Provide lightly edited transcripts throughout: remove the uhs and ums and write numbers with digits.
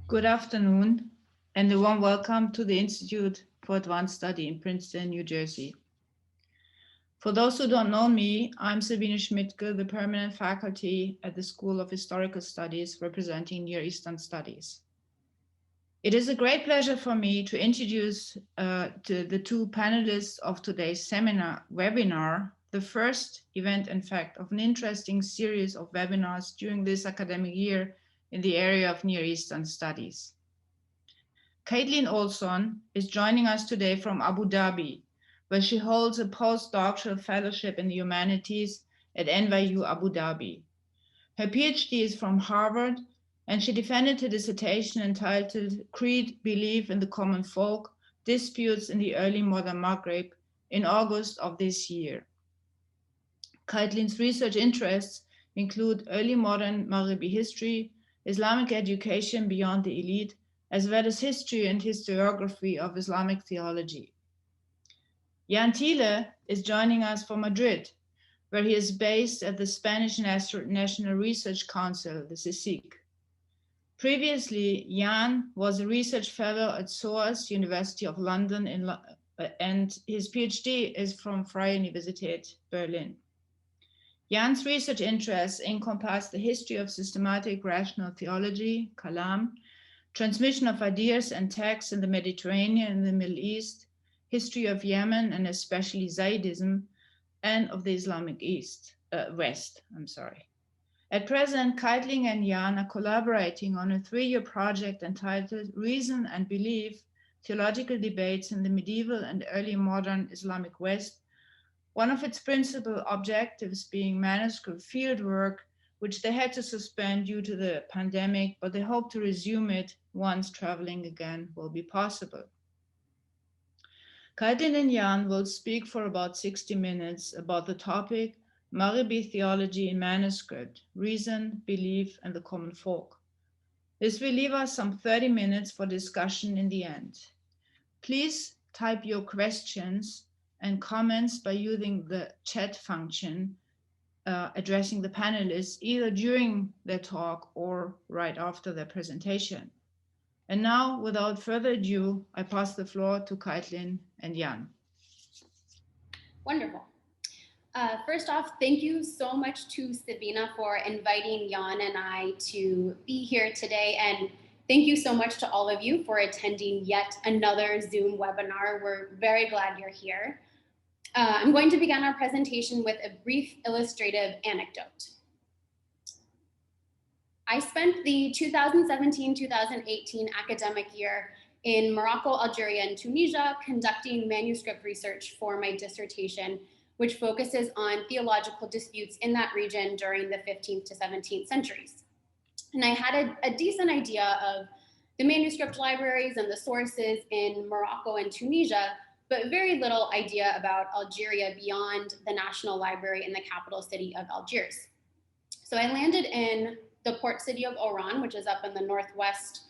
Good afternoon, and a warm welcome to the Institute for Advanced Study in Princeton, New Jersey. For those who don't know me, I'm Sabine Schmidtke, the permanent faculty at the School of Historical Studies representing Near Eastern Studies. It is a great pleasure for me to introduce to the two panelists of today's webinar, the first event, in fact, of an interesting series of webinars during this academic year in the area of Near Eastern Studies. Caitlin Olson is joining us today from Abu Dhabi, where she holds a postdoctoral fellowship in the humanities at NYU Abu Dhabi. Her PhD is from Harvard, and she defended her dissertation entitled Creed, Belief in the Common Folk, Disputes in the Early Modern Maghrib in August of this year. Caitlin's research interests include early modern Maghribi history, Islamic education beyond the elite, as well as history and historiography of Islamic theology. Jan Thiele is joining us from Madrid, where he is based at the Spanish National Research Council, the CSIC. Previously, Jan was a research fellow at SOAS, University of London, and his PhD is from Freie Universität Berlin. Jan's research interests encompass the history of systematic rational theology, kalam, transmission of ideas and texts in the Mediterranean and the Middle East, history of Yemen and especially Zaydism, and of the Islamic West. At present, Caitlin and Jan are collaborating on a 3-year project entitled Reason and Belief, Theological Debates in the Medieval and Early Modern Islamic West, one of its principal objectives being manuscript fieldwork, which they had to suspend due to the pandemic, but they hope to resume it once traveling again will be possible. Caitlin and Jan will speak for about 60 minutes about the topic Maghribi theology in manuscript, reason, belief, and the common folk. This will leave us some 30 minutes for discussion in the end. Please type your questions and comments by using the chat function addressing the panelists either during their talk or right after their presentation. And now, without further ado, I pass the floor to Caitlin and Jan. Wonderful. First off, thank you so much to Sabina for inviting Jan and I to be here today. And thank you so much to all of you for attending yet another Zoom webinar. We're very glad you're here. I'm going to begin our presentation with a brief illustrative anecdote. I spent the 2017-2018 academic year in Morocco, Algeria, and Tunisia conducting manuscript research for my dissertation, which focuses on theological disputes in that region during the 15th to 17th centuries. And I had a decent idea of the manuscript libraries and the sources in Morocco and Tunisia, but very little idea about Algeria beyond the National Library in the capital city of Algiers. So I landed in the port city of Oran, which is up in the northwest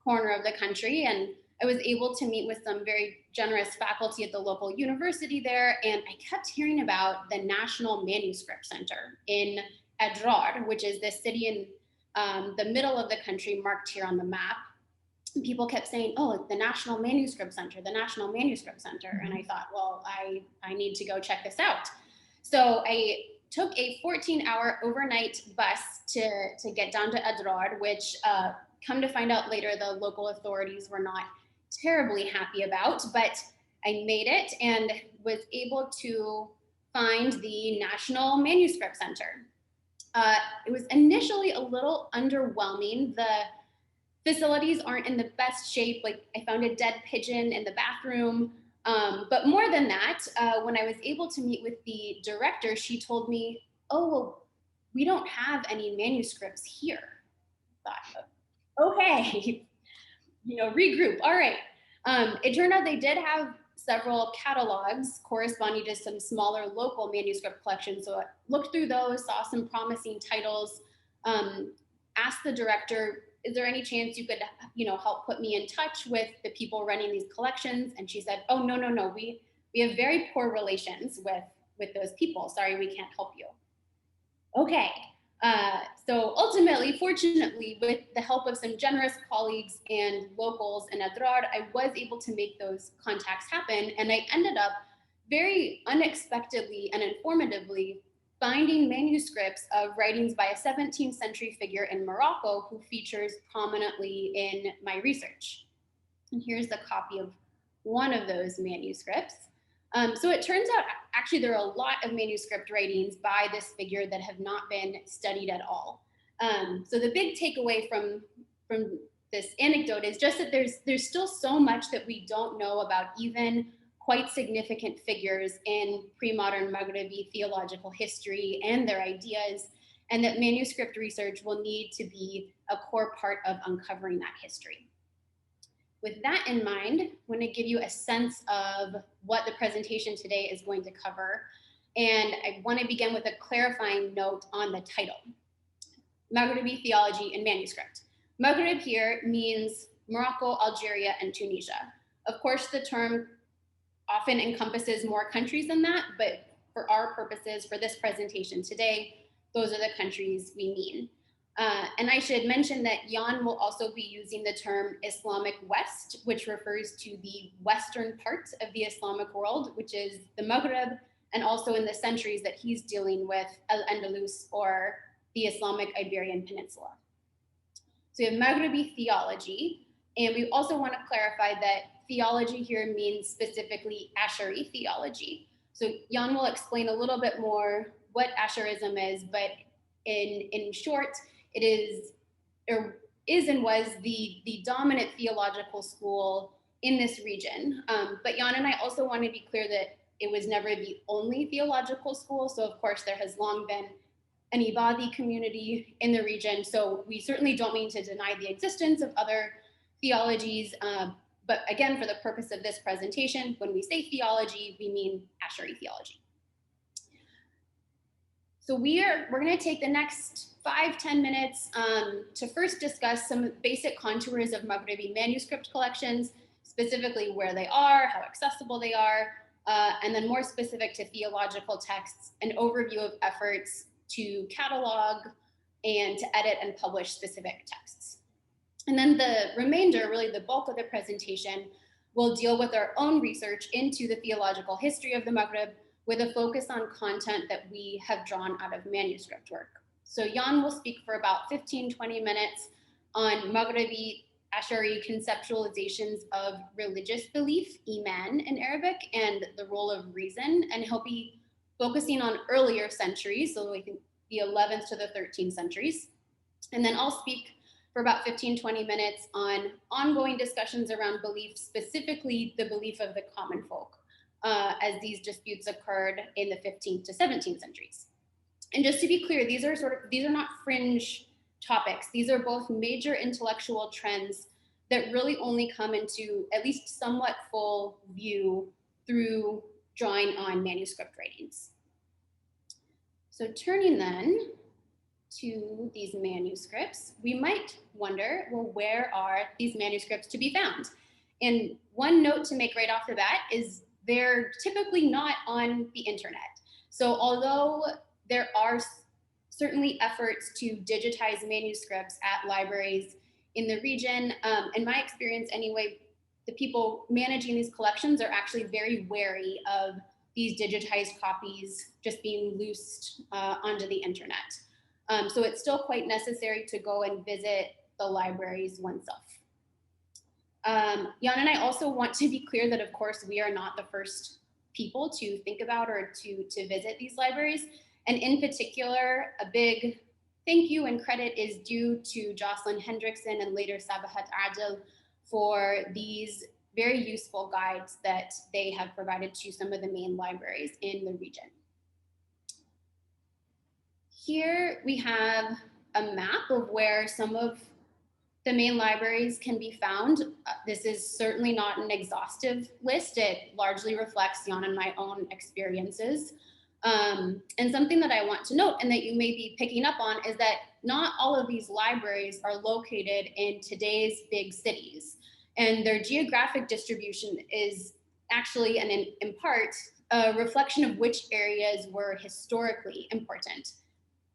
corner of the country, and I was able to meet with some very generous faculty at the local university there, and I kept hearing about the National Manuscript Center in Adrar, which is this city in the middle of the country marked here on the map. People kept saying, oh, the National Manuscript Center, the National Manuscript Center. And I thought, well, I need to go check this out. So I took a 14-hour overnight bus to get down to Adrar, which come to find out later, the local authorities were not terribly happy about, but I made it and was able to find the National Manuscript Center. It was initially a little underwhelming. The facilities aren't in the best shape. Like, I found a dead pigeon in the bathroom. But more than that, when I was able to meet with the director, she told me, oh, well, we don't have any manuscripts here. I thought, okay, regroup. All right. It turned out they did have several catalogs corresponding to some smaller local manuscript collections. So I looked through those, saw some promising titles, asked the director, is there any chance you could, help put me in touch with the people running these collections? And she said, oh, no, we have very poor relations with those people. Sorry, we can't help you. Okay, So ultimately, fortunately, with the help of some generous colleagues and locals in Adrar, I was able to make those contacts happen. And I ended up very unexpectedly and informatively finding manuscripts of writings by a 17th century figure in Morocco who features prominently in my research. And here's the copy of one of those manuscripts. So it turns out actually there are a lot of manuscript writings by this figure that have not been studied at all. So the big takeaway from this anecdote is just that there's still so much that we don't know about even quite significant figures in pre-modern Maghribi theological history and their ideas, and that manuscript research will need to be a core part of uncovering that history. With that in mind, I'm going to give you a sense of what the presentation today is going to cover. And I want to begin with a clarifying note on the title, Maghribi Theology and Manuscript. Maghrib here means Morocco, Algeria, and Tunisia. Of course, the term often encompasses more countries than that, but for our purposes, for this presentation today, those are the countries we mean. And I should mention that Jan will also be using the term Islamic West, which refers to the western part of the Islamic world, which is the Maghreb, and also in the centuries that he's dealing with, Al-Andalus, or the Islamic Iberian Peninsula. So we have Maghribi theology, and we also want to clarify that theology here means specifically Ash'ari theology. So Jan will explain a little bit more what Ash'arism is, but in short, it is and was the dominant theological school in this region. But Jan and I also want to be clear that it was never the only theological school. So of course, there has long been an Ibadi community in the region. So we certainly don't mean to deny the existence of other theologies. But again, for the purpose of this presentation, when we say theology, we mean Ash'ari theology. So we're going to take the next 5-10 minutes to first discuss some basic contours of Maghribi manuscript collections, specifically where they are, how accessible they are, and then more specific to theological texts, an overview of efforts to catalog and to edit and publish specific texts. And then the remainder, really the bulk of the presentation, will deal with our own research into the theological history of the Maghreb, with a focus on content that we have drawn out of manuscript work. So Jan will speak for about 15-20 minutes on Maghribi Ash'ari conceptualizations of religious belief, iman in Arabic, and the role of reason. And he'll be focusing on earlier centuries, so I think the 11th to the 13th centuries. And then I'll speak for about 15-20 minutes on ongoing discussions around belief, specifically the belief of the common folk, as these disputes occurred in the 15th to 17th centuries. And just to be clear, these are not fringe topics. These are both major intellectual trends that really only come into at least somewhat full view through drawing on manuscript writings. So turning then to these manuscripts, we might wonder, well, where are these manuscripts to be found? And one note to make right off the bat is they're typically not on the internet. So although there are certainly efforts to digitize manuscripts at libraries in the region, in my experience anyway, the people managing these collections are actually very wary of these digitized copies just being loosed onto the internet. So it's still quite necessary to go and visit the libraries oneself. Jan and I also want to be clear that, of course, we are not the first people to think about or to visit these libraries. And in particular, a big thank you and credit is due to Jocelyn Hendrickson and later Sabahat Adel for these very useful guides that they have provided to some of the main libraries in the region. Here we have a map of where some of the main libraries can be found. This is certainly not an exhaustive list. It largely reflects Jan and my own experiences. And something that I want to note and that you may be picking up on is that not all of these libraries are located in today's big cities. And their geographic distribution is actually, and in part, a reflection of which areas were historically important.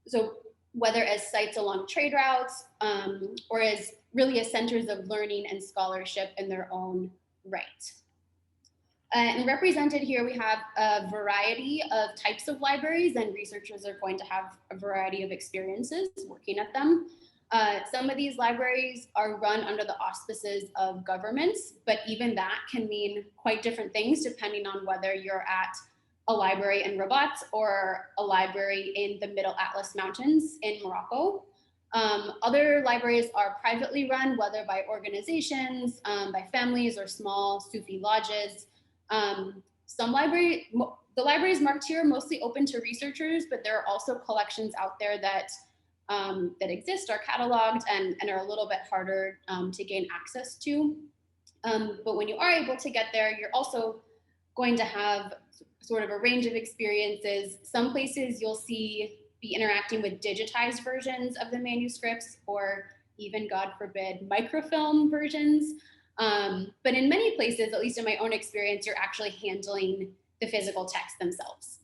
So whether as sites along trade routes or as really as centers of learning and scholarship in their own right. And represented here, we have a variety of types of libraries, and researchers are going to have a variety of experiences working at them. Some of these libraries are run under the auspices of governments, but even that can mean quite different things depending on whether you're at a library in Rabat or a library in the Middle Atlas Mountains in Morocco. Other libraries are privately run, whether by organizations, by families, or small Sufi lodges. The libraries marked here are mostly open to researchers, but there are also collections out there that exist, are cataloged, and are a little bit harder to gain access to. But when you are able to get there, you're also going to have sort of a range of experiences. Some places you'll be interacting with digitized versions of the manuscripts, or even, God forbid, microfilm versions. But in many places, at least in my own experience, you're actually handling the physical texts themselves.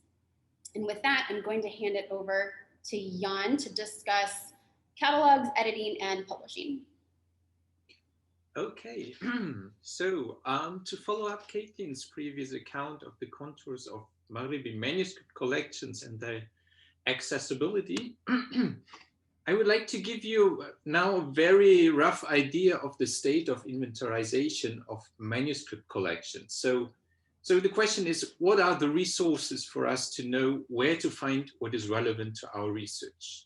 And with that, I'm going to hand it over to Jan to discuss catalogs, editing, and publishing. Okay, so to follow up Caitlin's previous account of the contours of Maghribi manuscript collections and their accessibility, I would like to give you now a very rough idea of the state of inventorization of manuscript collections. So the question is, what are the resources for us to know where to find what is relevant to our research?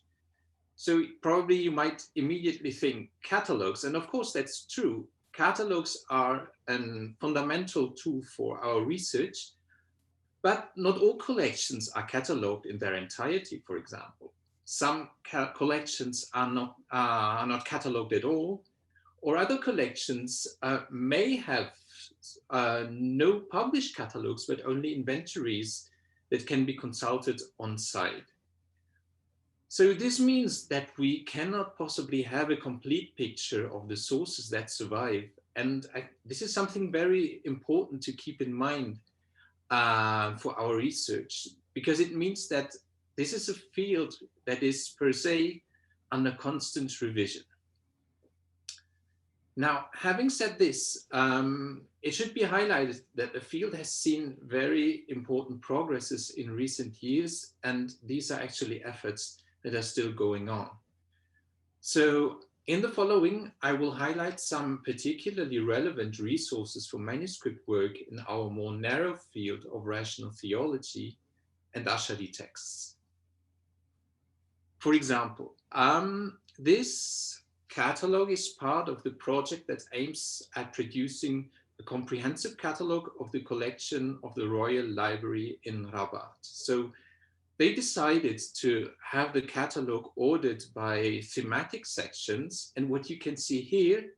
So probably you might immediately think catalogs, and of course that's true. Catalogs are a fundamental tool for our research, but not all collections are cataloged in their entirety, for example. Some collections are not cataloged at all, or other collections may have no published catalogs, but only inventories that can be consulted on site. So this means that we cannot possibly have a complete picture of the sources that survive. And this is something very important to keep in mind for our research, because it means that this is a field that is per se under constant revision. Now, having said this, it should be highlighted that the field has seen very important progresses in recent years, and these are actually efforts that are still going on. So in the following, I will highlight some particularly relevant resources for manuscript work in our more narrow field of rational theology and Ashari texts. For example, this catalog is part of the project that aims at producing a comprehensive catalog of the collection of the Royal Library in Rabat. So they decided to have the catalog ordered by thematic sections. And what you can see here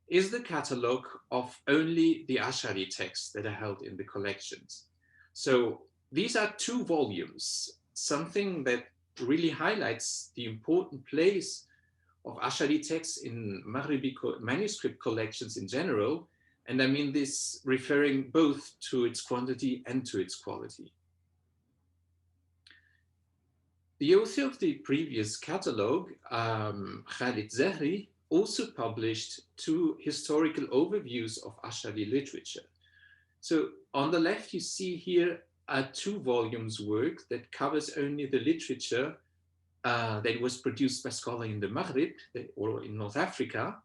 is the catalog of only the Ashari texts that are held in the collections. So these are 2 volumes, something that really highlights the important place of Ashari texts in Maghribi manuscript collections in general. And I mean this referring both to its quantity and to its quality. The author of the previous catalogue, Khalid Zahri, also published 2 historical overviews of Ashari literature. So on the left, you see here a 2 volumes work that covers only the literature that was produced by scholars in the Maghrib or in North Africa.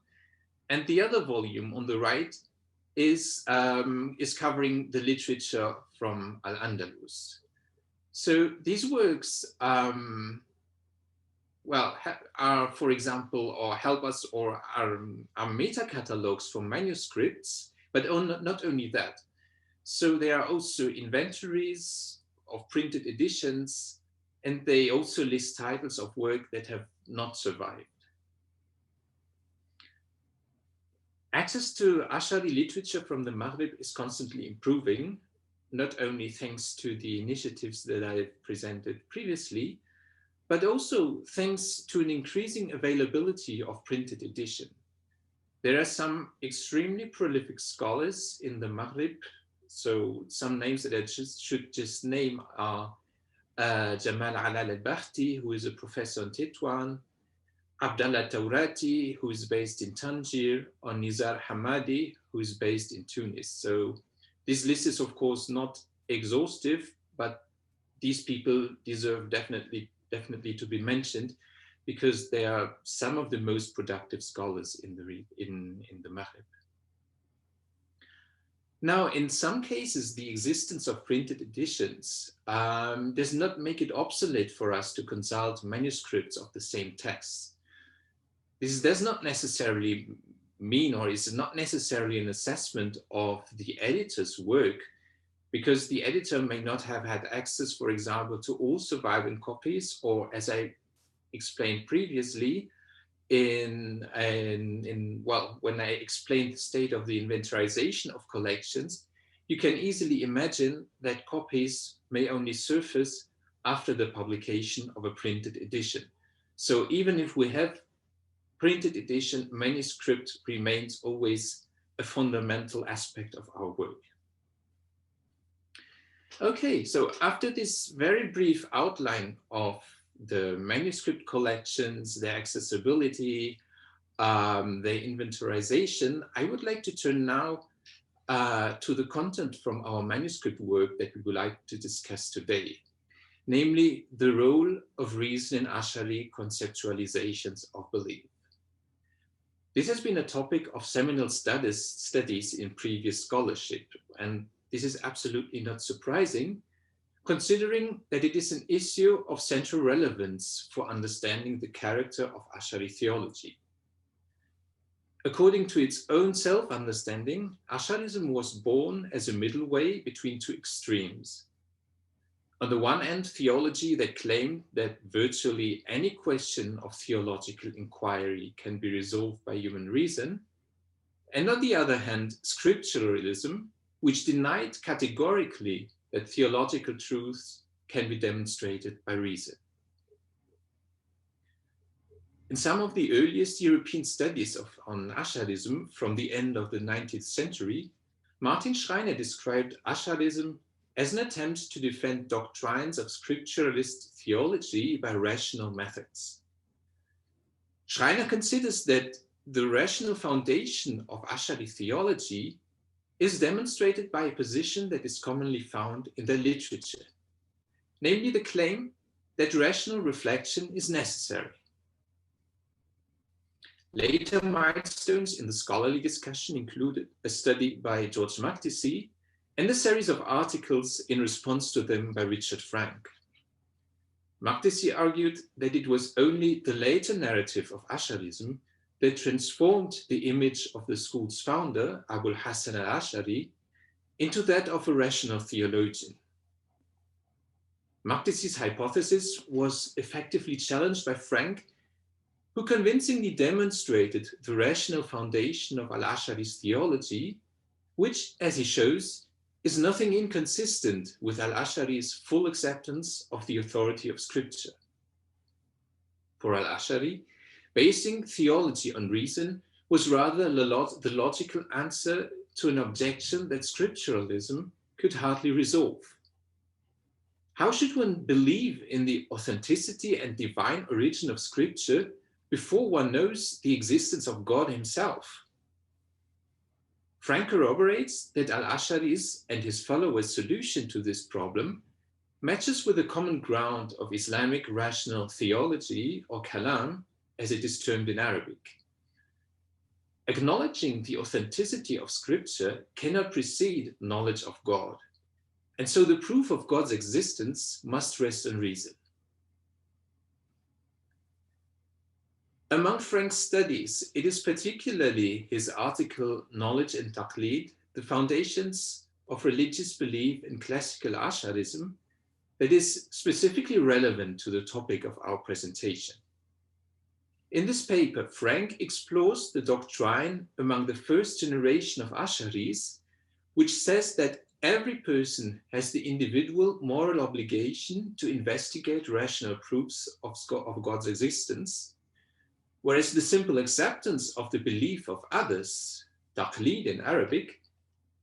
And the other volume on the right is covering the literature from Al-Andalus. So these works, are, for example, or help us, or are meta catalogs for manuscripts, but not only that. So they are also inventories of printed editions, and they also list titles of work that have not survived. Access to Ashari literature from the Maghrib is constantly improving, not only thanks to the initiatives that I presented previously, but also thanks to an increasing availability of printed edition. There are some extremely prolific scholars in the Maghrib. So some names that I should just name are Jamal Alal al-Bakhti, who is a professor in Tetouan, Abdallah Taurati, who is based in Tangier, or Nizar Hamadi, who is based in Tunis. So this list is, of course, not exhaustive, but these people deserve definitely to be mentioned because they are some of the most productive scholars in the Maghreb. Now, in some cases, the existence of printed editions does not make it obsolete for us to consult manuscripts of the same texts. This does not necessarily mean, or is not necessarily an assessment of the editor's work, because the editor may not have had access, for example, to all surviving copies, or as I explained previously, when I explained the state of the inventorization of collections, you can easily imagine that copies may only surface after the publication of a printed edition. So even if we have printed edition, manuscript remains always a fundamental aspect of our work. Okay, so after this very brief outline of the manuscript collections, their accessibility, their inventorization, I would like to turn now to the content from our manuscript work that we would like to discuss today, namely the role of reason in Ash'ari conceptualizations of belief. This has been a topic of seminal studies in previous scholarship, and this is absolutely not surprising, considering that it is an issue of central relevance for understanding the character of Ash'ari theology. According to its own self-understanding, Ash'arism was born as a middle way between two extremes. On the one hand, theology that claimed that virtually any question of theological inquiry can be resolved by human reason, and on the other hand, scripturalism, which denied categorically that theological truths can be demonstrated by reason. In some of the earliest European studies on Ash'arism from the end of the 19th century, Martin Schreiner described Ash'arism as an attempt to defend doctrines of scripturalist theology by rational methods. Schreiner considers that the rational foundation of Ash'ari theology is demonstrated by a position that is commonly found in their literature, namely the claim that rational reflection is necessary. Later milestones in the scholarly discussion included a study by George Makdisi and a series of articles in response to them by Richard Frank. Makdisi argued that it was only the later narrative of Ash'arism that transformed the image of the school's founder, Abul Hasan al-Ash'ari, into that of a rational theologian. Makdisi's hypothesis was effectively challenged by Frank, who convincingly demonstrated the rational foundation of al-Ash'ari's theology, which, as he shows, is nothing inconsistent with al-Ash'ari's full acceptance of the authority of Scripture. For al-Ash'ari, basing theology on reason was rather the logical answer to an objection that scripturalism could hardly resolve. How should one believe in the authenticity and divine origin of Scripture before one knows the existence of God himself? Frank corroborates that al-Ash'ari's and his followers' solution to this problem matches with the common ground of Islamic rational theology, or kalam, as it is termed in Arabic. Acknowledging the authenticity of Scripture cannot precede knowledge of God, and so the proof of God's existence must rest on reason. Among Frank's studies, it is particularly his article, Knowledge and Taqlid, the Foundations of Religious Belief in Classical Ash'arism, that is specifically relevant to the topic of our presentation. In this paper, Frank explores the doctrine among the first generation of Ash'aris, which says that every person has the individual moral obligation to investigate rational proofs of God's existence, whereas the simple acceptance of the belief of others, taqlid in Arabic,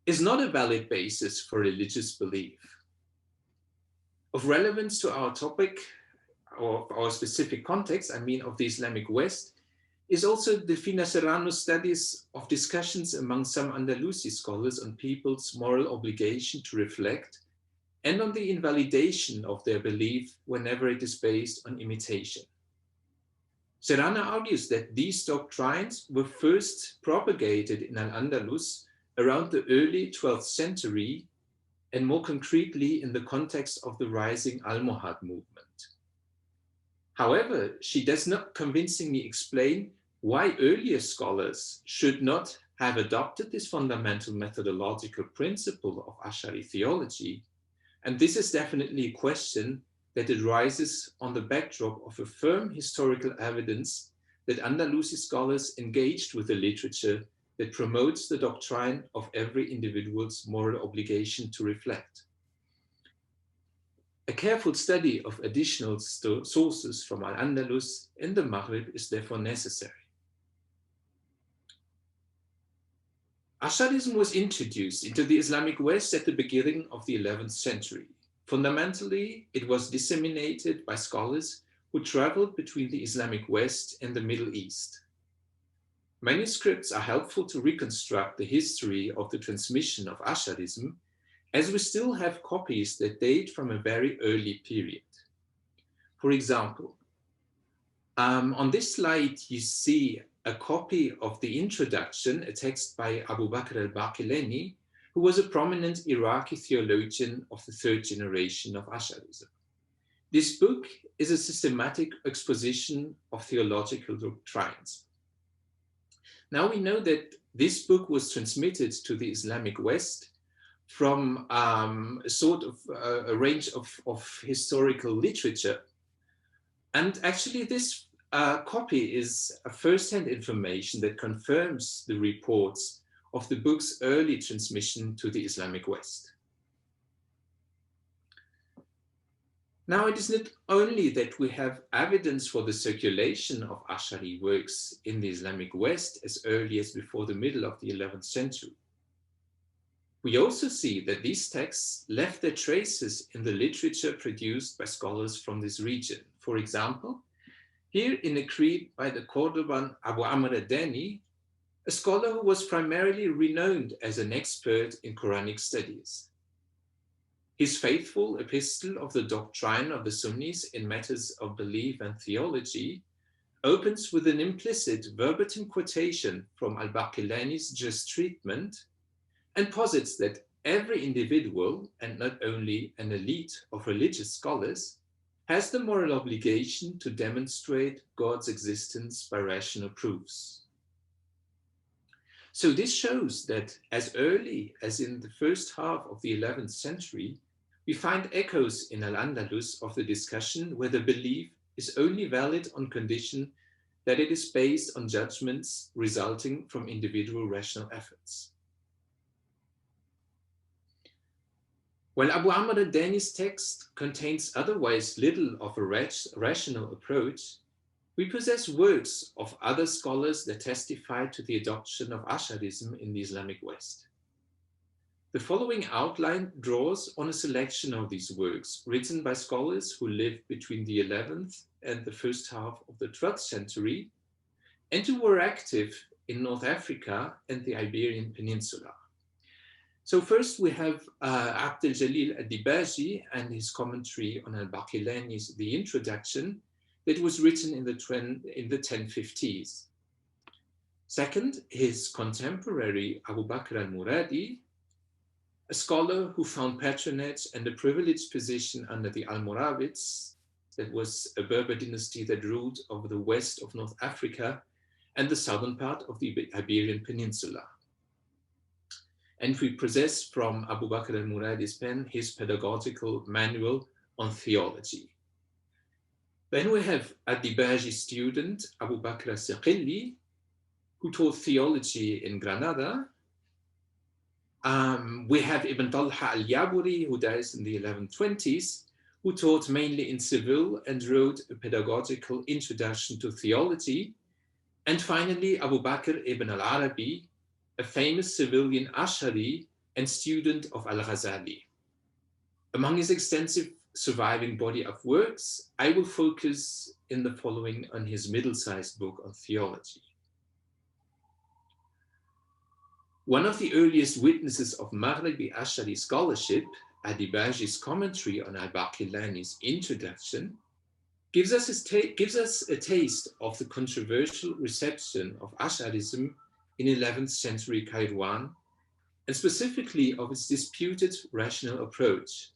is not a valid basis for religious belief. Of relevance to our topic, or our specific context, I mean of the Islamic West, is also the Fina Serrano studies of discussions among some Andalusi scholars on people's moral obligation to reflect and on the invalidation of their belief whenever it is based on imitation. Serrano argues that these doctrines were first propagated in Al-Andalus around the early 12th century, and more concretely in the context of the rising Almohad movement. However, she does not convincingly explain why earlier scholars should not have adopted this fundamental methodological principle of Ash'ari theology, and this is definitely a question that arises on the backdrop of a firm historical evidence that Andalusi scholars engaged with a literature that promotes the doctrine of every individual's moral obligation to reflect. A careful study of additional sources from Al-Andalus in the Maghrib is therefore necessary. Ash'arism was introduced into the Islamic West at the beginning of the 11th century. Fundamentally, it was disseminated by scholars who traveled between the Islamic West and the Middle East. Manuscripts are helpful to reconstruct the history of the transmission of Ash'arism, as we still have copies that date from a very early period. For example, on this slide, you see a copy of the introduction, a text by Abu Bakr al-Baqillani, who was a prominent Iraqi theologian of the third generation of Ash'arism. This book is a systematic exposition of theological doctrines. Now we know that this book was transmitted to the Islamic West from a sort of a range of historical literature. And actually this copy is a first-hand information that confirms the reports of the book's early transmission to the Islamic West. Now, it is not only that we have evidence for the circulation of Ash'ari works in the Islamic West as early as before the middle of the 11th century. We also see that these texts left their traces in the literature produced by scholars from this region. For example, here in a creed by the Cordoban Abu Amr ad-Dani, a scholar who was primarily renowned as an expert in Quranic studies. His faithful epistle of the doctrine of the Sunnis in matters of belief and theology opens with an implicit verbatim quotation from al-Baqillani's Just Treatment and posits that every individual, and not only an elite of religious scholars, has the moral obligation to demonstrate God's existence by rational proofs. So this shows that as early as in the first half of the 11th century, we find echoes in Al-Andalus of the discussion whether belief is only valid on condition that it is based on judgments resulting from individual rational efforts. While Abu Amr ad-Dani's text contains otherwise little of a rational approach, we possess works of other scholars that testify to the adoption of Ash'arism in the Islamic West. The following outline draws on a selection of these works written by scholars who lived between the 11th and the first half of the 12th century and who were active in North Africa and the Iberian Peninsula. So first we have Abd al-Jalil ad-Dibaji and his commentary on al-Baqillani's The Introduction that was written in the 1050s. Second, his contemporary Abu Bakr al-Muradi, a scholar who found patronage and a privileged position under the Almoravids, that was a Berber dynasty that ruled over the west of North Africa and the southern part of the Iberian Peninsula. And we possess from Abu Bakr al-Muradi's pen his pedagogical manual on theology. Then we have ad-Dibaji's student, Abu Bakr al-Siqilli, who taught theology in Granada. We have Ibn Talha al-Yaburi, who dies in the 1120s, who taught mainly in Seville and wrote a pedagogical introduction to theology. And finally, Abu Bakr ibn al-Arabi, a famous civilian Ash'ari and student of al-Ghazali. Among his extensive surviving body of works, I will focus in the following on his middle-sized book on theology. One of the earliest witnesses of Maghribi Ash'ari scholarship, Adibaji's commentary on al-Baqillani's introduction, gives us a taste of the controversial reception of Ash'arism in 11th century Kairouan, and specifically of its disputed rational approach.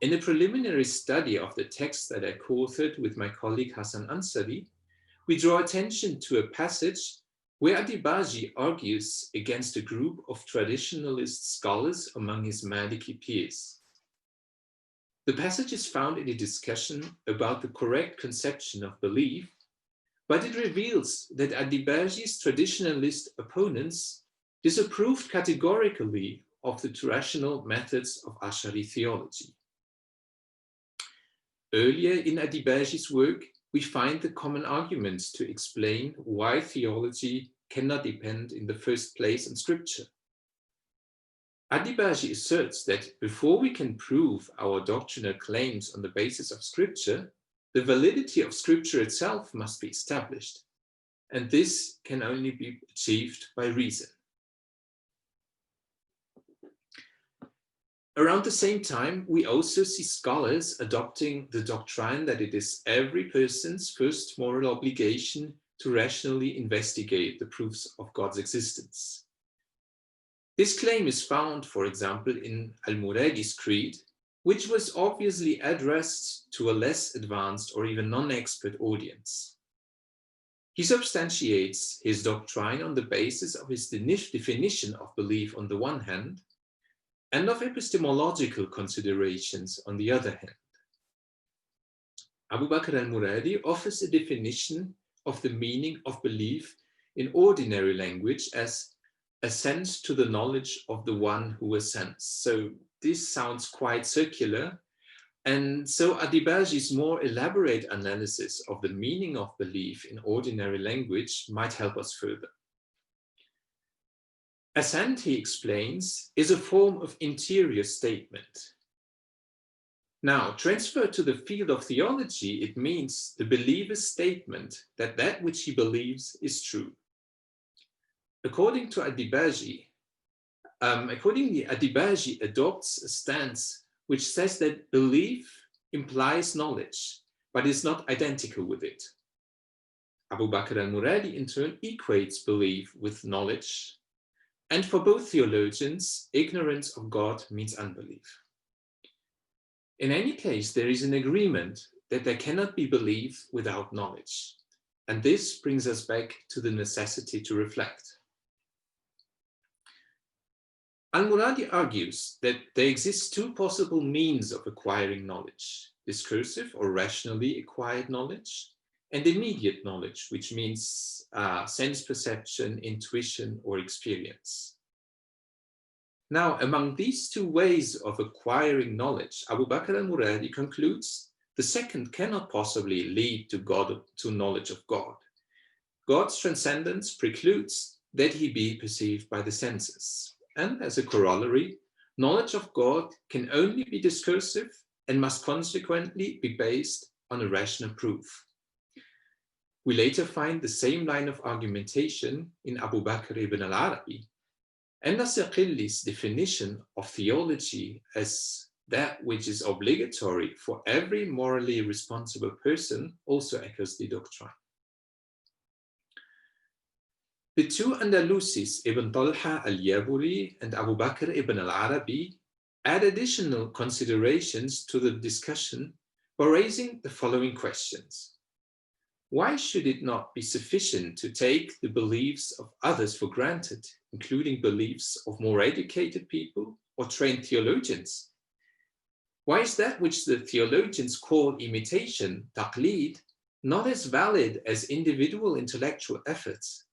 In a preliminary study of the text that I co-authored with my colleague Hassan Ansari, we draw attention to a passage where Adibaji argues against a group of traditionalist scholars among his Maliki peers. The passage is found in a discussion about the correct conception of belief, but it reveals that Adibaji's traditionalist opponents disapproved categorically of the rational methods of Ash'ari theology. Earlier in Adibaji's work, we find the common arguments to explain why theology cannot depend in the first place on scripture. Adibaji asserts that before we can prove our doctrinal claims on the basis of scripture, the validity of scripture itself must be established, and this can only be achieved by reason. Around the same time, we also see scholars adopting the doctrine that it is every person's first moral obligation to rationally investigate the proofs of God's existence. This claim is found, for example, in Al-Muradi's creed, which was obviously addressed to a less advanced or even non-expert audience. He substantiates his doctrine on the basis of his definition of belief on the one hand, and of epistemological considerations on the other hand. Abu Bakr al-Muradi offers a definition of the meaning of belief in ordinary language as assent to the knowledge of the one who assents. So this sounds quite circular. And so Adibaji's more elaborate analysis of the meaning of belief in ordinary language might help us further. Assent, he explains, is a form of interior statement. Now, transferred to the field of theology, it means the believer's statement that that which he believes is true. Accordingly, Adibaji adopts a stance which says that belief implies knowledge, but is not identical with it. Abu Bakr al-Muradi, in turn, equates belief with knowledge, and for both theologians, ignorance of God means unbelief. In any case, there is an agreement that there cannot be belief without knowledge. And this brings us back to the necessity to reflect. Al-Muradi argues that there exist two possible means of acquiring knowledge: discursive or rationally acquired knowledge, and immediate knowledge, which means sense perception, intuition, or experience. Now, among these two ways of acquiring knowledge, Abu Bakr al-Muradi concludes the second cannot possibly lead to knowledge of God. God's transcendence precludes that he be perceived by the senses. And as a corollary, knowledge of God can only be discursive and must consequently be based on a rational proof. We later find the same line of argumentation in Abu Bakr ibn al-Arabi, and Nasaqilli's definition of theology as that which is obligatory for every morally responsible person also echoes the doctrine. The two Andalusis, Ibn Talha al-Yaburi and Abu Bakr ibn al-Arabi, add additional considerations to the discussion by raising the following questions. Why should it not be sufficient to take the beliefs of others for granted, including beliefs of more educated people or trained theologians? Why is that which the theologians call imitation, taqlid, not as valid as individual intellectual efforts?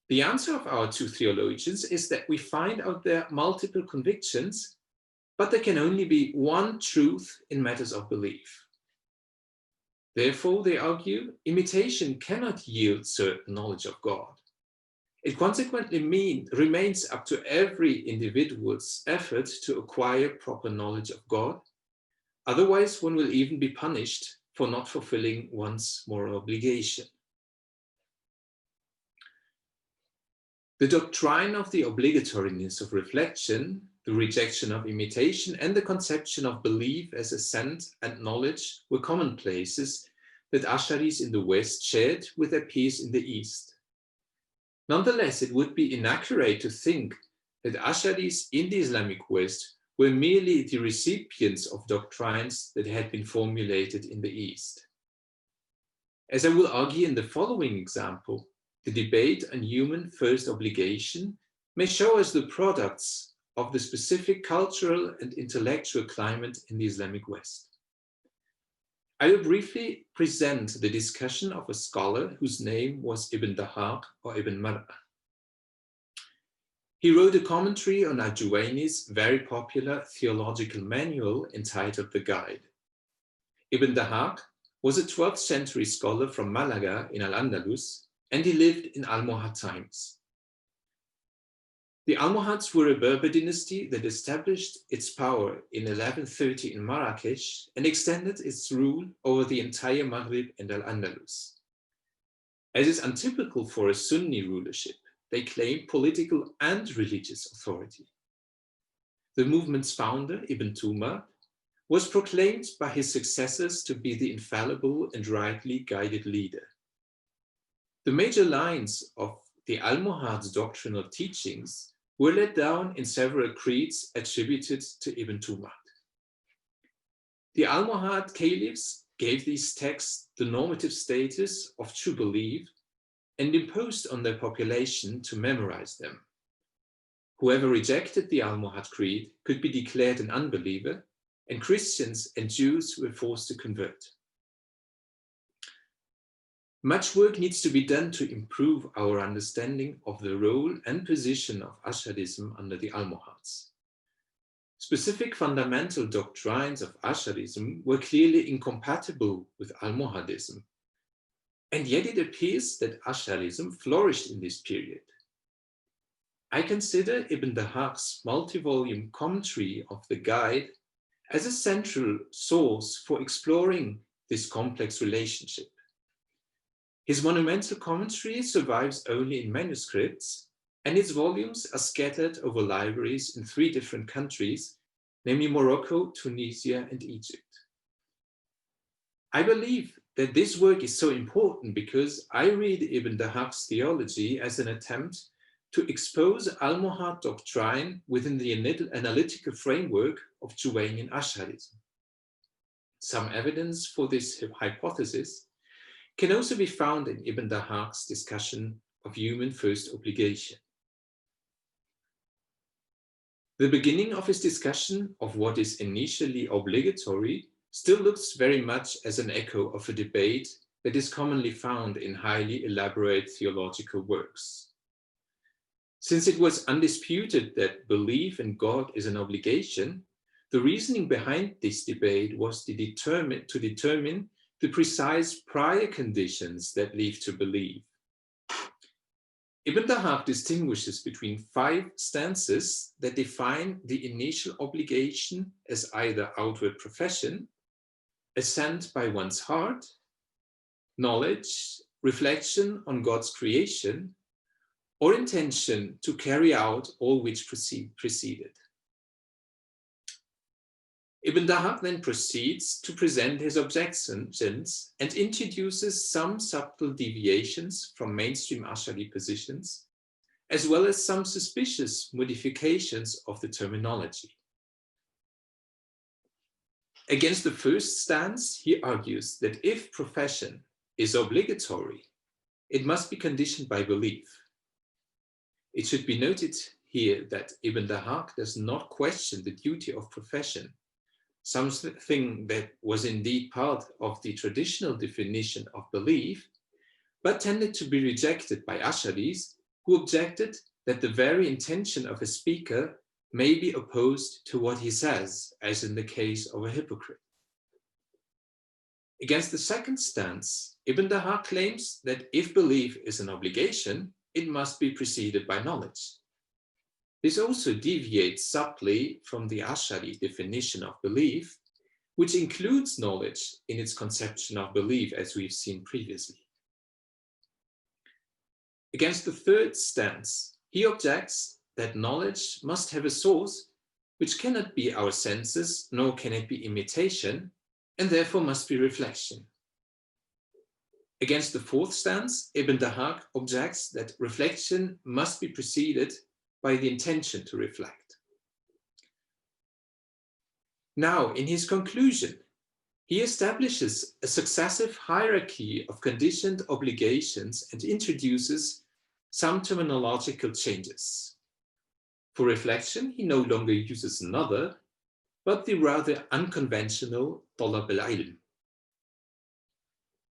The answer of our two theologians is that we find out there multiple convictions, but there can only be one truth in matters of belief. Therefore, they argue, imitation cannot yield certain knowledge of God. It consequently remains up to every individual's effort to acquire proper knowledge of God. Otherwise, one will even be punished for not fulfilling one's moral obligation. The doctrine of the obligatoriness of reflection, the rejection of imitation, and the conception of belief as assent and knowledge were commonplaces that Asharis in the West shared with their peers in the East. Nonetheless, it would be inaccurate to think that Asharis in the Islamic West were merely the recipients of doctrines that had been formulated in the East. As I will argue in the following example, the debate on human first obligation may show us the products of the specific cultural and intellectual climate in the Islamic West. I will briefly present the discussion of a scholar whose name was Ibn Dahaq or Ibn Mar'a. He wrote a commentary on Al-Juwayni's very popular theological manual entitled The Guide. Ibn Dahaq was a 12th century scholar from Malaga in Al-Andalus, and he lived in Almohad times. The Almohads were a Berber dynasty that established its power in 1130 in Marrakesh and extended its rule over the entire Maghrib and Al-Andalus. As is untypical for a Sunni rulership, they claimed political and religious authority. The movement's founder, Ibn Tumar, was proclaimed by his successors to be the infallible and rightly guided leader. The major lines of the Almohad's doctrinal teachings were laid down in several creeds attributed to Ibn Tumar. The Almohad caliphs gave these texts the normative status of true belief and imposed on their population to memorize them. Whoever rejected the Almohad creed could be declared an unbeliever, and Christians and Jews were forced to convert. Much work needs to be done to improve our understanding of the role and position of Ash'arism under the Almohads. Specific fundamental doctrines of Ash'arism were clearly incompatible with Almohadism, and yet it appears that Ash'arism flourished in this period. I consider Ibn Dahaq's multi-volume commentary of the Guide as a central source for exploring this complex relationship. His monumental commentary survives only in manuscripts, and its volumes are scattered over libraries in 3 different countries, namely Morocco, Tunisia, and Egypt. I believe that this work is so important because I read Ibn Dahaq's theology as an attempt to expose Almohad doctrine within the analytical framework of Juwaynian Ash'arism. Some evidence for this hypothesis can also be found in Ibn Dahaq's discussion of human first obligation. The beginning of his discussion of what is initially obligatory still looks very much as an echo of a debate that is commonly found in highly elaborate theological works. Since it was undisputed that belief in God is an obligation, the reasoning behind this debate was to determine the precise prior conditions that lead to belief. Ibn Dahaq distinguishes between 5 stances that define the initial obligation as either outward profession, assent by one's heart, knowledge, reflection on God's creation, or intention to carry out all which preceded. Ibn Dahaq then proceeds to present his objections and introduces some subtle deviations from mainstream Ash'ari positions, as well as some suspicious modifications of the terminology. Against the first stance, he argues that if profession is obligatory, it must be conditioned by belief. It should be noted here that Ibn Dahaq does not question the duty of profession, something that was indeed part of the traditional definition of belief, but tended to be rejected by Ash'aris, who objected that the very intention of a speaker may be opposed to what he says, as in the case of a hypocrite. Against the second stance, Ibn Dahaq claims that if belief is an obligation, it must be preceded by knowledge. This also deviates subtly from the Ash'ari definition of belief, which includes knowledge in its conception of belief, as we've seen previously. Against the third stance, he objects that knowledge must have a source which cannot be our senses, nor can it be imitation, and therefore must be reflection. Against the fourth stance, Ibn Dahaq objects that reflection must be preceded by the intention to reflect. Now, in his conclusion, he establishes a successive hierarchy of conditioned obligations and introduces some terminological changes. For reflection, he no longer uses another, but the rather unconventional talab al-ilm.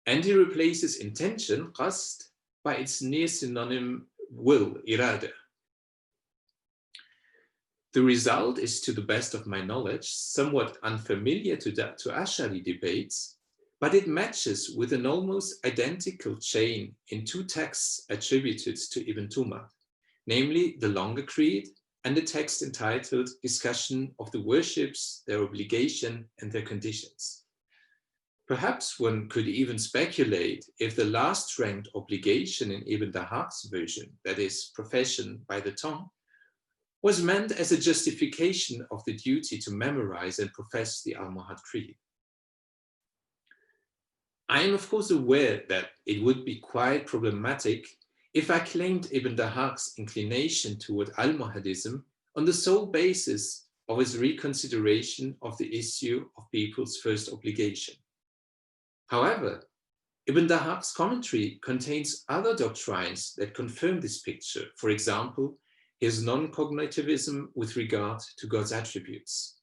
And he replaces intention, qasd, by its near synonym will, irada. The result is, to the best of my knowledge, somewhat unfamiliar to Ash'ari debates, but it matches with an almost identical chain in two texts attributed to Ibn Tumar, namely the longer creed and the text entitled Discussion of the Worships, Their Obligation and Their Conditions. Perhaps one could even speculate if the last ranked obligation in Ibn Dahaq's version, that is, profession by the tongue, was meant as a justification of the duty to memorize and profess the Almohad Creed. I am of course aware that it would be quite problematic if I claimed Ibn Dahaq's inclination toward Almohadism on the sole basis of his reconsideration of the issue of people's first obligation. However, Ibn Dahaq's commentary contains other doctrines that confirm this picture. For example, his non-cognitivism with regard to God's attributes.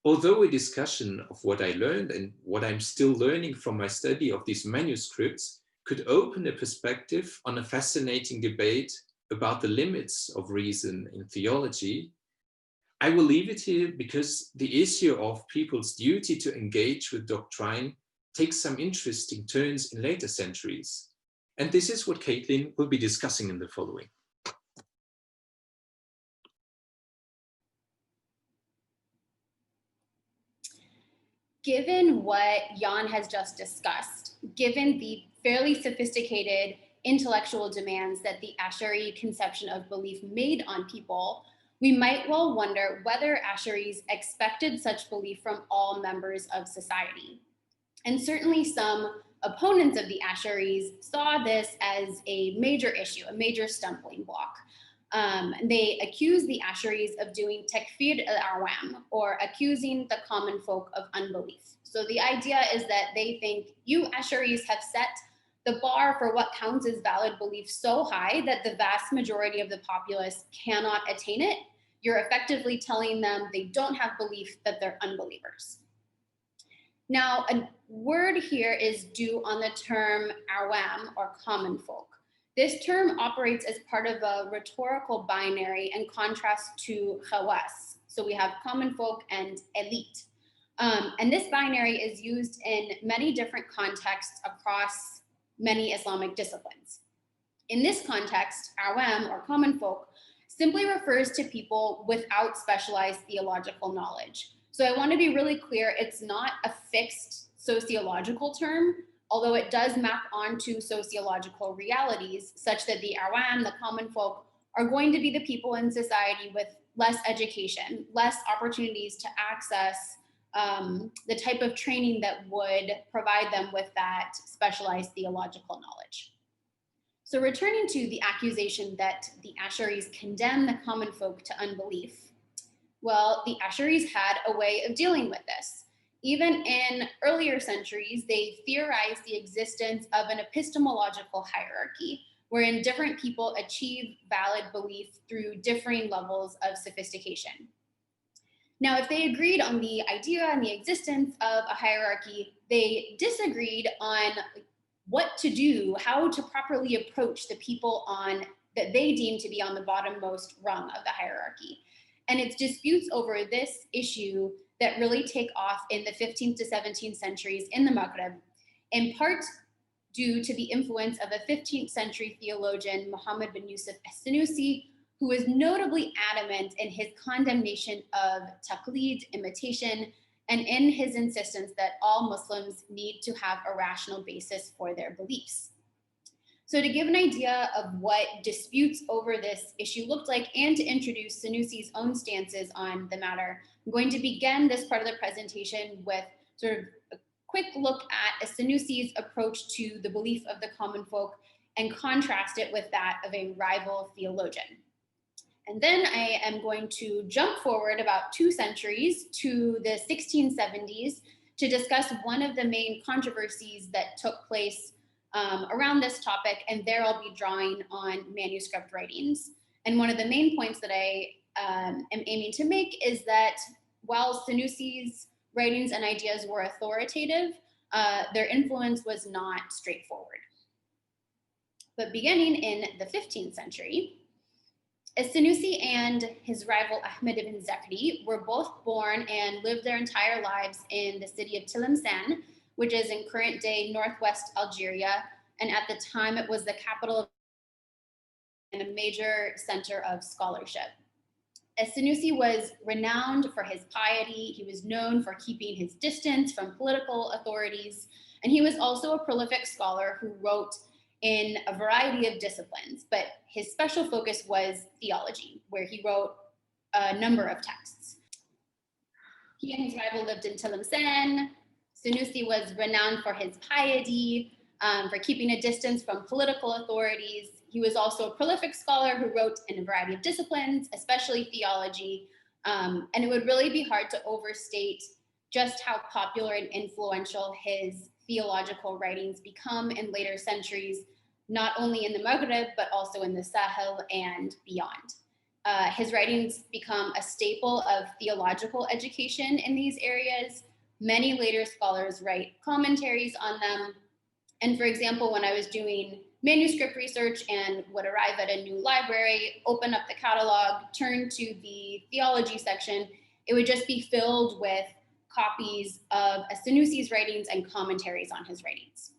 Although a discussion of what I learned and what I'm still learning from my study of these manuscripts could open a perspective on a fascinating debate about the limits of reason in theology, I will leave it here because the issue of people's duty to engage with doctrine takes some interesting turns in later centuries. And this is what Caitlin will be discussing in the following. Given what Jan has just discussed, given the fairly sophisticated intellectual demands that the Ash'ari conception of belief made on people, we might well wonder whether Ash'aris expected such belief from all members of society. And certainly some opponents of the Ash'aris saw this as a major issue, a major stumbling block. They accused the Ash'aris of doing takfir al-awam, or accusing the common folk of unbelief. So the idea is that they think you Ash'aris have set the bar for what counts as valid belief so high that the vast majority of the populace cannot attain it. You're effectively telling them they don't have belief, that they're unbelievers. Now, a word here is due on the term awam, or common folk. This term operates as part of a rhetorical binary in contrast to khawas. So we have common folk and elite. And this binary is used in many different contexts across many Islamic disciplines. In this context, awam, or common folk, simply refers to people without specialized theological knowledge. So I want to be really clear, it's not a fixed sociological term, although it does map onto sociological realities such that the awam, the common folk, are going to be the people in society with less education, less opportunities to access the type of training that would provide them with that specialized theological knowledge. So returning to the accusation that the Ash'aris condemn the common folk to unbelief, well, the Ash'aris had a way of dealing with this. Even in earlier centuries, they theorized the existence of an epistemological hierarchy wherein different people achieve valid belief through differing levels of sophistication. Now, if they agreed on the idea and the existence of a hierarchy, they disagreed on what to do, how to properly approach the people that they deem to be on the bottommost rung of the hierarchy. And it's disputes over this issue that really take off in the 15th to 17th centuries in the Maghrib, in part due to the influence of a 15th century theologian, Muhammad bin Yusuf as-Sanusi, who was notably adamant in his condemnation of taqlid, imitation, and in his insistence that all Muslims need to have a rational basis for their beliefs. So to give an idea of what disputes over this issue looked like and to introduce Sanusi's own stances on the matter, I'm going to begin this part of the presentation with sort of a quick look at Sanusi's approach to the belief of the common folk and contrast it with that of a rival theologian. And then I am going to jump forward about 2 centuries to the 1670s to discuss one of the main controversies that took place around this topic, and there I'll be drawing on manuscript writings. And one of the main points that I am aiming to make is that while Sanusi's writings and ideas were authoritative, their influence was not straightforward. But beginning in the 15th century, As-Sanusi and his rival Ahmed ibn Zakri were both born and lived their entire lives in the city of Tlemcen, which is in current-day northwest Algeria, and at the time it was the capital and a major center of scholarship. As-Sanusi was renowned for his piety. He was known for keeping his distance from political authorities, and he was also a prolific scholar who wrote in a variety of disciplines, but his special focus was theology, where he wrote a number of texts. He and his rival lived in Tlemcen. Sanusi was renowned for his piety, for keeping a distance from political authorities. He was also a prolific scholar who wrote in a variety of disciplines, especially theology, and it would really be hard to overstate just how popular and influential his theological writings become in later centuries, not only in the Maghrib, but also in the Sahel and beyond. His writings become a staple of theological education in these areas. Many later scholars write commentaries on them. And for example, when I was doing manuscript research and would arrive at a new library, open up the catalog, turn to the theology section, it would just be filled with copies of As-Sanusi's writings and commentaries on his writings.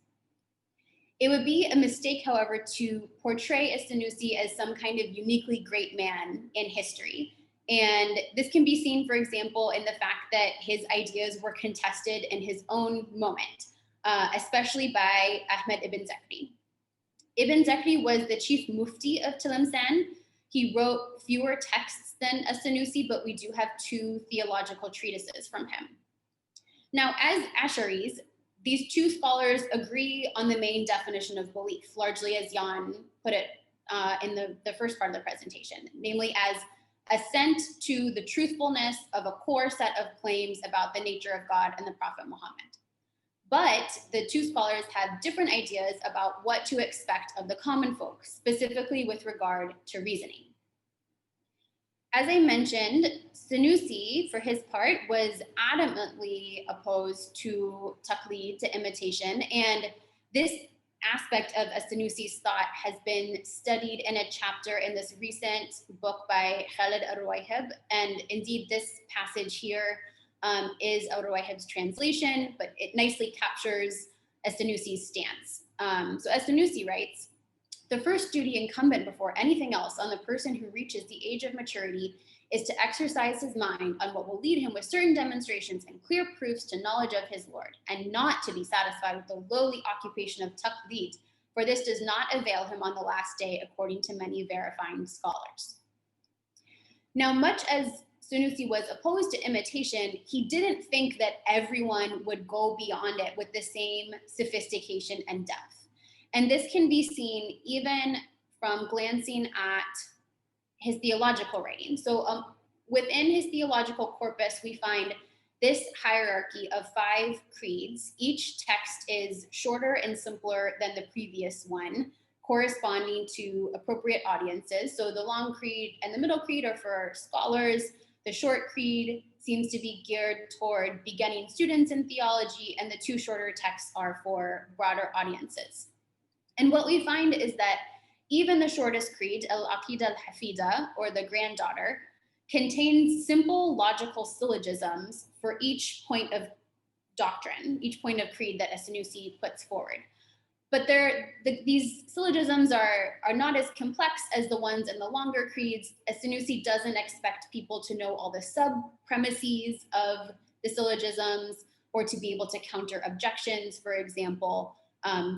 It would be a mistake, however, to portray As-Sanusi as some kind of uniquely great man in history. And this can be seen, for example, in the fact that his ideas were contested in his own moment, especially by Ahmed ibn Zakri. Ibn Zakri was the chief mufti of Tlemcen. He wrote fewer texts than As-Sanusi, but we do have 2 theological treatises from him. Now, as Asharis, these 2 scholars agree on the main definition of belief, largely as Jan put it in the first part of the presentation, namely as assent to the truthfulness of a core set of claims about the nature of God and the Prophet Muhammad. But the 2 scholars have different ideas about what to expect of the common folk, specifically with regard to reasoning. As I mentioned, Sanusi, for his part, was adamantly opposed to taqlid, to imitation, and this aspect of As-Sanusi's thought has been studied in a chapter in this recent book by Khalid Al-Ruwayhib, and indeed this passage here is Al-Ruwayhib's translation, but it nicely captures As-Sanusi's stance. So As-Sanusi writes, "The first duty incumbent before anything else on the person who reaches the age of maturity is to exercise his mind on what will lead him with certain demonstrations and clear proofs to knowledge of his Lord, and not to be satisfied with the lowly occupation of taqlid, for this does not avail him on the last day, according to many verifying scholars." Now, much as Sanusi was opposed to imitation, he didn't think that everyone would go beyond it with the same sophistication and depth. And this can be seen even from glancing at his theological writing. So within his theological corpus, we find this hierarchy of 5 creeds. Each text is shorter and simpler than the previous one, corresponding to appropriate audiences. So the long creed and the middle creed are for scholars. The short creed seems to be geared toward beginning students in theology, and the 2 shorter texts are for broader audiences. And what we find is that even the shortest creed, Al-Aqidah al-Hafida, or the granddaughter, contains simple logical syllogisms for each point of doctrine, each point of creed that As-Sanusi puts forward. but these syllogisms are not as complex as the ones in the longer creeds. As-Sanusi doesn't expect people to know all the sub-premises of the syllogisms or to be able to counter objections, for example.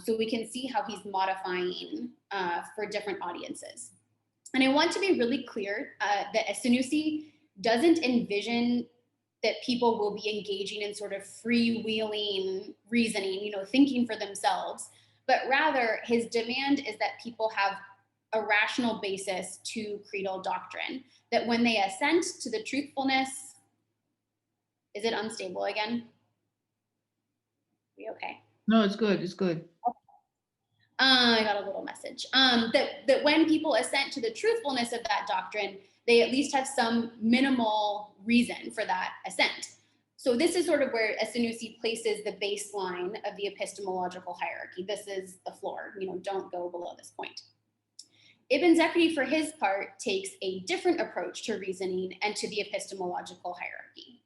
So we can see how he's modifying for different audiences. And I want to be really clear that As-Sanusi doesn't envision that people will be engaging in sort of freewheeling reasoning, thinking for themselves, but rather his demand is that people have a rational basis to creedal doctrine, that when they assent to the truthfulness, is it unstable again? We okay? No, it's good. It's good. I got a little message. That when people assent to the truthfulness of that doctrine, they at least have some minimal reason for that assent. So this is sort of where As-Sanusi places the baseline of the epistemological hierarchy. This is the floor, don't go below this point. Ibn Zakri, for his part, takes a different approach to reasoning and to the epistemological hierarchy.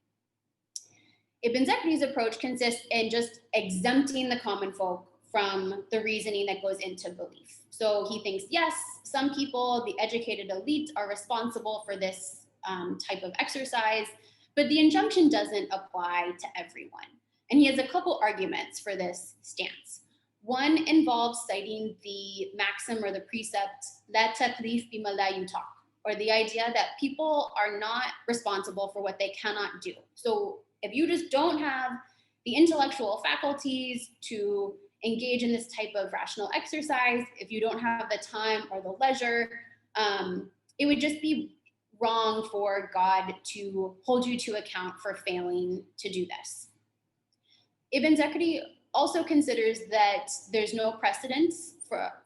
Ibn Zakri's approach consists in just exempting the common folk from the reasoning that goes into belief. So he thinks, yes, some people, the educated elite, are responsible for this type of exercise, but the injunction doesn't apply to everyone. And he has a couple arguments for this stance. One involves citing the maxim or the precept, la taklif bima la yutaq, or the idea that people are not responsible for what they cannot do. So if you just don't have the intellectual faculties to engage in this type of rational exercise, if you don't have the time or the leisure, it would just be wrong for God to hold you to account for failing to do this. Ibn Zakri also considers that there's no precedence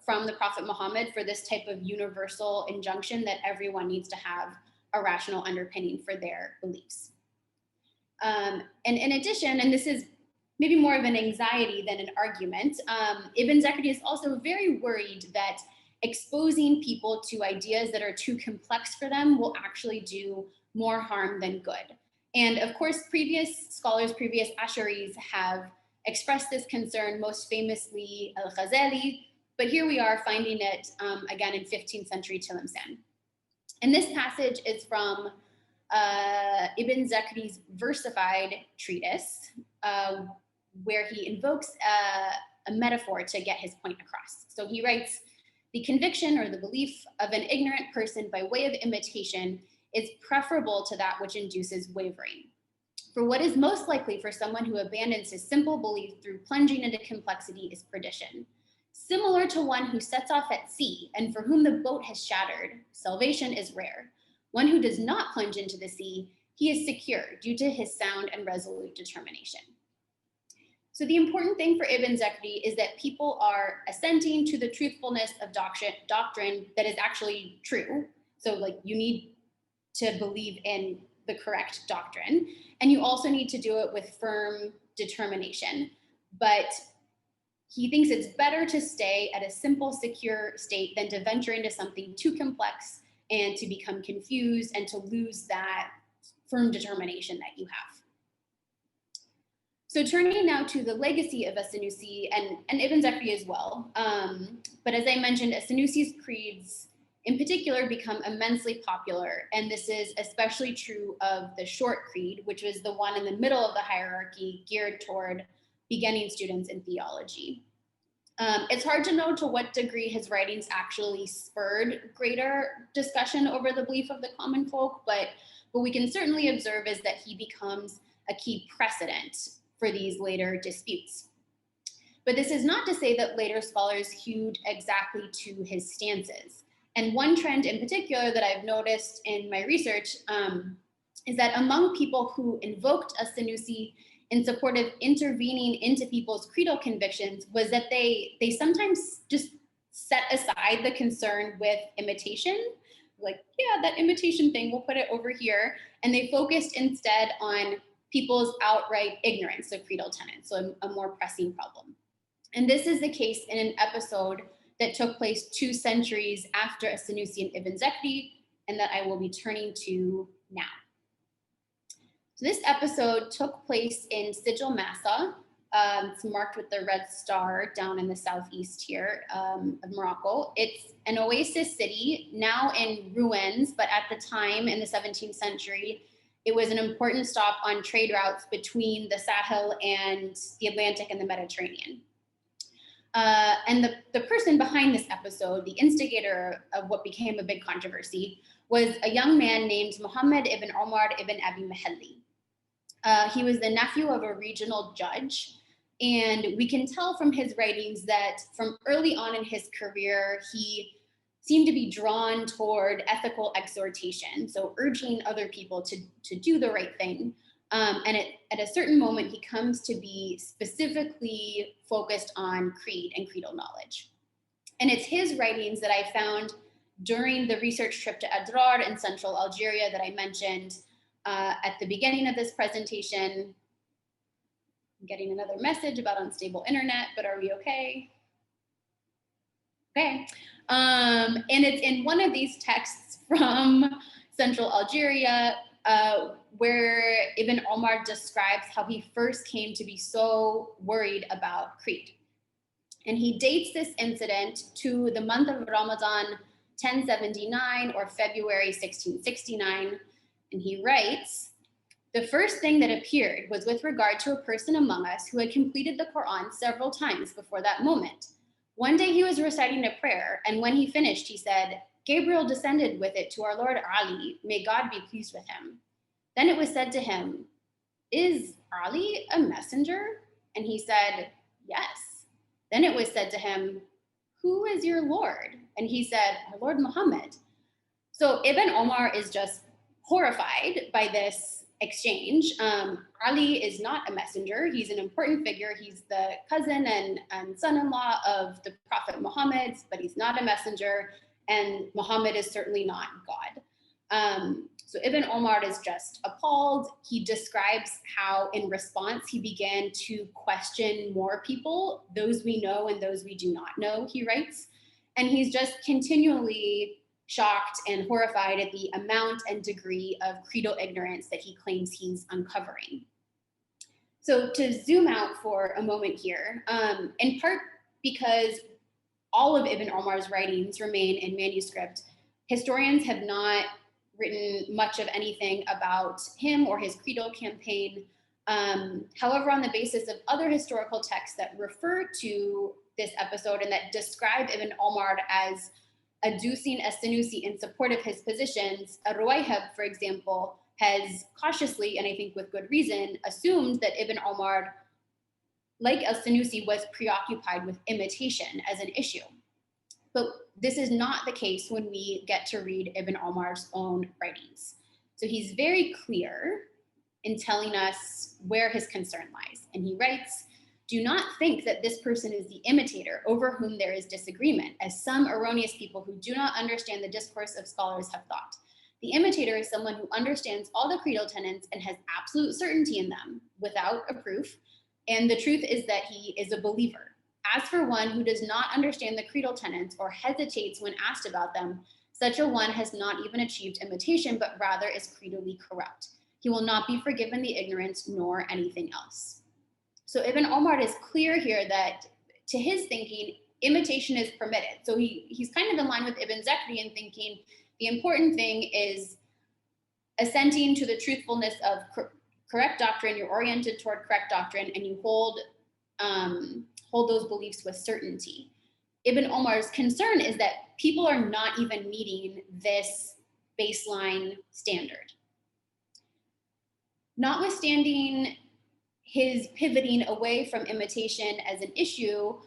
from the Prophet Muhammad for this type of universal injunction that everyone needs to have a rational underpinning for their beliefs. And in addition, and this is maybe more of an anxiety than an argument, Ibn Zakri is also very worried that exposing people to ideas that are too complex for them will actually do more harm than good. And of course, previous scholars, previous Asharis have expressed this concern, most famously Al-Ghazali, but here we are finding it again in 15th century Tilimsan. And this passage is from Ibn Zakri's versified treatise, where he invokes a metaphor to get his point across. So he writes, the conviction or the belief of an ignorant person by way of imitation is preferable to that which induces wavering. For what is most likely for someone who abandons his simple belief through plunging into complexity is perdition. Similar to one who sets off at sea and for whom the boat has shattered, salvation is rare. One who does not plunge into the sea, he is secure due to his sound and resolute determination. So the important thing for Ibn Zakri is that people are assenting to the truthfulness of doctrine that is actually true. So like you need to believe in the correct doctrine, and you also need to do it with firm determination. But he thinks it's better to stay at a simple, secure state than to venture into something too complex and to become confused and to lose that firm determination that you have. So turning now to the legacy of As-Sanusi and Ibn Zakri as well. But as I mentioned, As-Sanusi's creeds in particular become immensely popular. And this is especially true of the short creed, which was the one in the middle of the hierarchy geared toward beginning students in theology. It's hard to know to what degree his writings actually spurred greater discussion over the belief of the common folk, but what we can certainly observe is that he becomes a key precedent for these later disputes. But this is not to say that later scholars hewed exactly to his stances. And one trend in particular that I've noticed in my research is that among people who invoked As-Sanusi in support of intervening into people's creedal convictions was that they sometimes just set aside the concern with imitation, like, yeah, that imitation thing, we'll put it over here. And they focused instead on people's outright ignorance of creedal tenets, so a more pressing problem. And this is the case in an episode that took place 2 centuries after As-Sanusi and Ibn Zakri, and that I will be turning to now. So this episode took place in Sijil Massa, It's marked with the red star down in the southeast here of Morocco. It's an oasis city, now in ruins, but at the time in the 17th century, it was an important stop on trade routes between the Sahel and the Atlantic and the Mediterranean. And the person behind this episode, the instigator of what became a big controversy, was a young man named Muhammad ibn Omar ibn Abi Mahalli. He was the nephew of a regional judge, and we can tell from his writings that from early on in his career, he seemed to be drawn toward ethical exhortation, so urging other people to do the right thing. And at a certain moment, he comes to be specifically focused on creed and creedal knowledge. And it's his writings that I found during the research trip to Adrar in central Algeria that I mentioned at the beginning of this presentation. I'm getting another message about unstable internet, but are we okay? Okay. And it's in one of these texts from central Algeria where Ibn Omar describes how he first came to be so worried about creed. And he dates this incident to the month of Ramadan 1079 or February 1669. And he writes, "The first thing that appeared was with regard to a person among us who had completed the Quran several times before that moment. One day he was reciting a prayer, and when he finished, he said, 'Gabriel descended with it to our Lord Ali, may God be pleased with him.' Then it was said to him, 'Is Ali a messenger?' And he said, 'Yes.' Then it was said to him, 'Who is your Lord?' And he said, 'Our Lord Muhammad.' So Ibn Omar is just horrified by this exchange. Ali is not a messenger. He's an important figure. He's the cousin and son-in-law of the Prophet Muhammad, but he's not a messenger. And Muhammad is certainly not God. So Ibn Omar is just appalled. He describes how in response, he began to question more people, those we know and those we do not know, he writes. And he's just continually shocked and horrified at the amount and degree of creedal ignorance that he claims he's uncovering. So to zoom out for a moment here, in part because all of Ibn Omar's writings remain in manuscript, historians have not written much of anything about him or his creedal campaign. However, on the basis of other historical texts that refer to this episode and that describe Ibn Omar as adducing a Sanusi in support of his positions, Ruwayhab, for example, has cautiously, and I think with good reason, assumed that Ibn Omar, like al-Sanusi, was preoccupied with imitation as an issue. But this is not the case when we get to read Ibn Omar's own writings. So he's very clear in telling us where his concern lies. And he writes, "Do not think that this person is the imitator over whom there is disagreement, as some erroneous people who do not understand the discourse of scholars have thought. The imitator is someone who understands all the creedal tenets and has absolute certainty in them without a proof. And the truth is that he is a believer. As for one who does not understand the creedal tenets or hesitates when asked about them, such a one has not even achieved imitation, but rather is creedally corrupt. He will not be forgiven the ignorance nor anything else." So Ibn Omar is clear here that to his thinking, imitation is permitted. So he's kind of in line with Ibn Zakri in thinking the important thing is assenting to the truthfulness of correct doctrine. You're oriented toward correct doctrine and you hold those beliefs with certainty. Ibn Omar's concern is that people are not even meeting this baseline standard. Notwithstanding his pivoting away from imitation as an issue,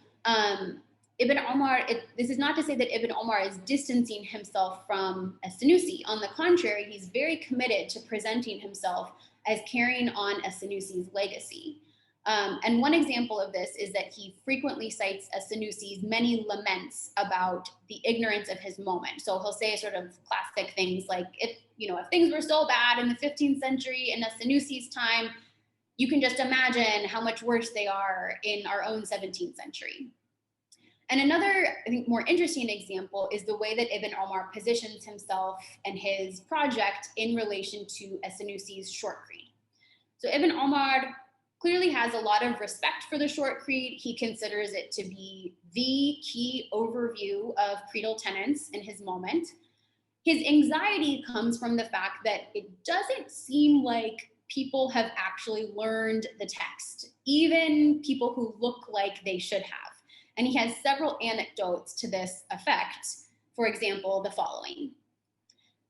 Ibn Omar, this is not to say that Ibn Omar is distancing himself from as-Sanusi. On the contrary, he's very committed to presenting himself as carrying on as-Sanusi's legacy. And one example of this is that he frequently cites as-Sanusi's many laments about the ignorance of his moment. So he'll say sort of classic things like, if things were so bad in the 15th century in as-Sanusi's time, you can just imagine how much worse they are in our own 17th century. And another, I think, more interesting example is the way that Ibn Omar positions himself and his project in relation to as-Sanusi's short creed. So Ibn Omar clearly has a lot of respect for the short creed. He considers it to be the key overview of creedal tenets in his moment. His anxiety comes from the fact that it doesn't seem like people have actually learned the text, even people who look like they should have. And he has several anecdotes to this effect. For example, the following.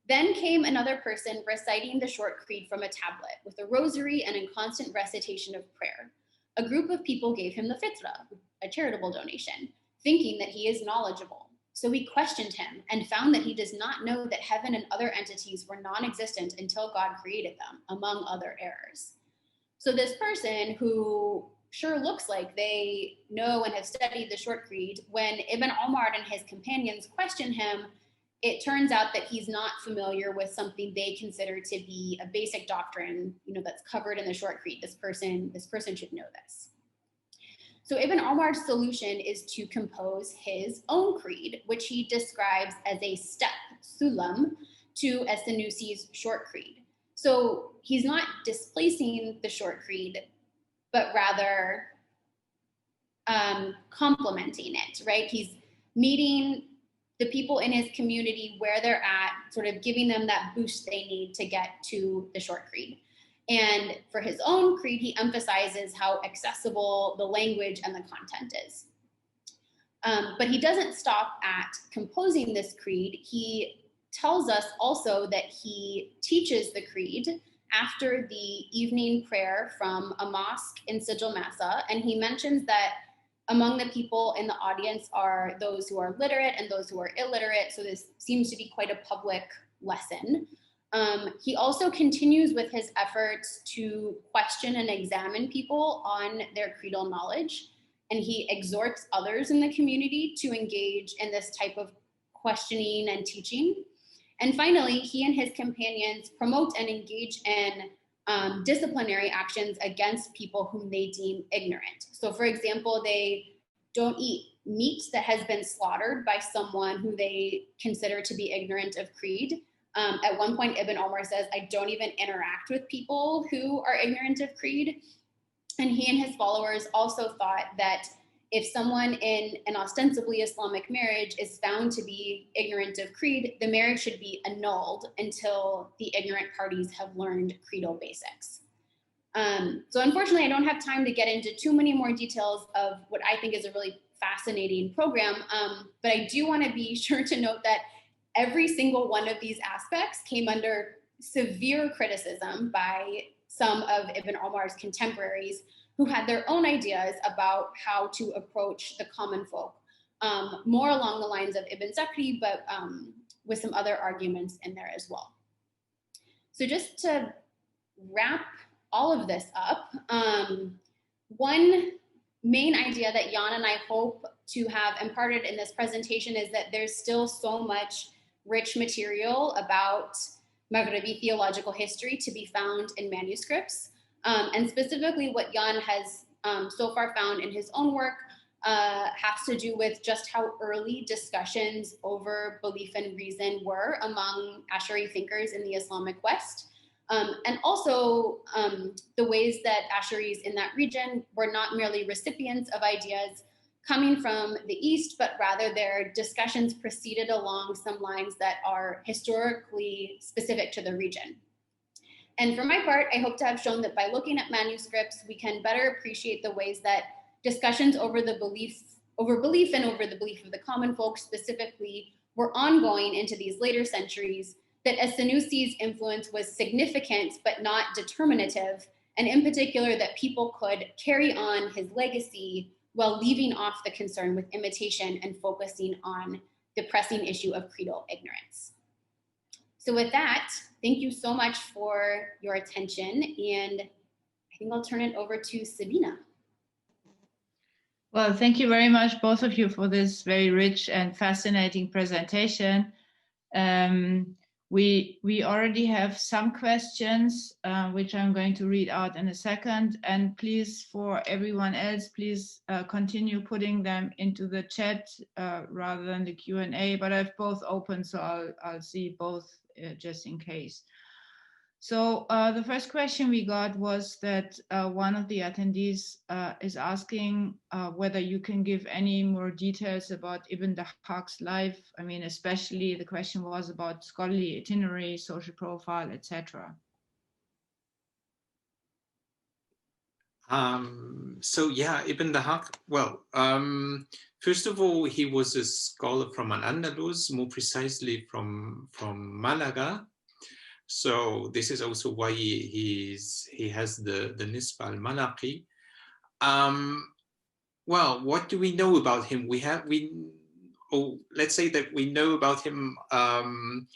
Then came another person reciting the short creed from a tablet with a rosary and in constant recitation of prayer. A group of people gave him the fitra, a charitable donation, thinking that he is knowledgeable. So we questioned him and found that he does not know that heaven and other entities were non-existent until God created them, among other errors. So this person who sure looks like they know and have studied the short creed, when Ibn Omar and his companions question him, it turns out that he's not familiar with something they consider to be a basic doctrine, that's covered in the short creed. This person should know this. So Ibn Omar's solution is to compose his own creed, which he describes as a step, sulam, to as-Sanusi's short creed. So he's not displacing the short creed, but rather complementing it, right? He's meeting the people in his community where they're at, sort of giving them that boost they need to get to the short creed. And for his own creed, he emphasizes how accessible the language and the content is. But he doesn't stop at composing this creed. He tells us also that he teaches the creed after the evening prayer from a mosque in Sijil Masa, and he mentions that among the people in the audience are those who are literate and those who are illiterate, so this seems to be quite a public lesson. He also continues with his efforts to question and examine people on their creedal knowledge, and he exhorts others in the community to engage in this type of questioning and teaching. And finally, he and his companions promote and engage in disciplinary actions against people whom they deem ignorant. So for example, they don't eat meat that has been slaughtered by someone who they consider to be ignorant of creed. At one point, Ibn Omar says, I don't even interact with people who are ignorant of creed. And he and his followers also thought that if someone in an ostensibly Islamic marriage is found to be ignorant of creed, the marriage should be annulled until the ignorant parties have learned creedal basics. So unfortunately, I don't have time to get into too many more details of what I think is a really fascinating program, but I do want to be sure to note that every single one of these aspects came under severe criticism by some of Ibn Omar's contemporaries who had their own ideas about how to approach the common folk, more along the lines of Ibn Zakri, but with some other arguments in there as well. So just to wrap all of this up, one main idea that Jan and I hope to have imparted in this presentation is that there's still so much rich material about Maghribi theological history to be found in manuscripts. And specifically what Jan has so far found in his own work has to do with just how early discussions over belief and reason were among Ash'ari thinkers in the Islamic West. And also the ways that Ash'aris in that region were not merely recipients of ideas coming from the East, but rather their discussions proceeded along some lines that are historically specific to the region. And for my part, I hope to have shown that by looking at manuscripts, we can better appreciate the ways that discussions over the belief and over the belief of the common folk specifically were ongoing into these later centuries, that as-Sanusi's influence was significant but not determinative, and in particular that people could carry on his legacy while leaving off the concern with imitation and focusing on the pressing issue of creedal ignorance. So with that, thank you so much for your attention, and I think I'll turn it over to Sabina. Well, thank you very much, both of you, for this very rich and fascinating presentation. We already have some questions, which I'm going to read out in a second. And please, for everyone else, please continue putting them into the chat rather than the Q&A. But I've both open, so I'll see both just in case. So the first question we got was that one of the attendees is asking whether you can give any more details about Ibn Dahhak's life. I mean, especially the question was about scholarly itinerary, social profile, etc. So yeah, Ibn Dahhak, well, first of all, he was a scholar from Al-Andalus, more precisely from Malaga. So this is also why he has the Nisba al-Malaqi. Well, what do we know about him? Let's say that we know about him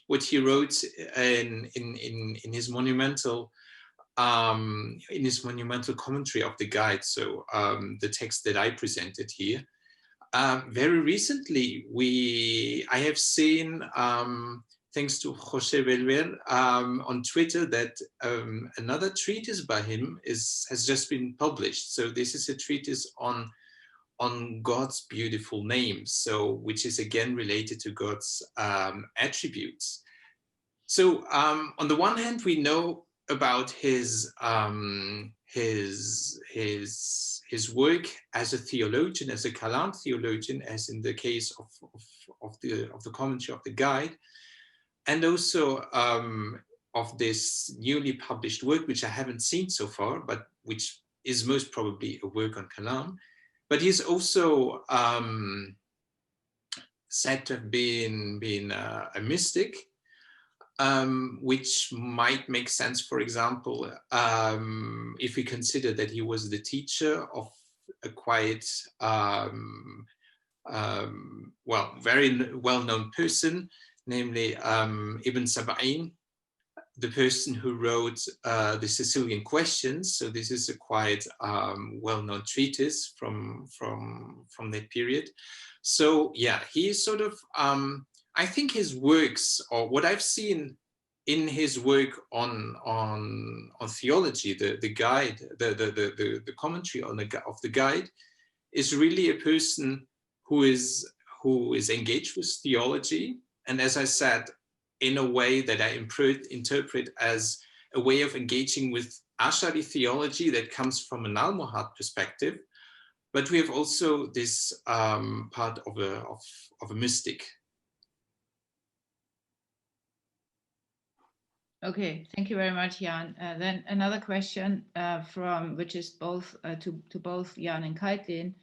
what he wrote in his monumental commentary of the guide. So the text that I presented here. Very recently, I have seen, thanks to Jose Belver on Twitter, that another treatise by him has just been published. So this is a treatise on God's beautiful names, so which is again related to God's attributes. So on the one hand, we know about his work as a theologian, as a Kalam theologian, as in the case of the commentary of the guide, and also of this newly published work, which I haven't seen so far, but which is most probably a work on Kalam. But he's also said to have been a mystic, which might make sense, for example, if we consider that he was the teacher of a quite, very well-known person, namely Ibn Sab'in, the person who wrote the Sicilian Questions. So this is a quite well-known treatise from that period. So yeah, he is sort of, I think his works, or what I've seen in his work on theology, the guide, the commentary of the guide, is really a person who is engaged with theology, and as I said, in a way that I interpret as a way of engaging with Ash'ari theology that comes from an Almohad perspective. But we have also this part of a mystic. Okay, thank you very much, Jan. Then another question which is both to both Jan and Kaitlin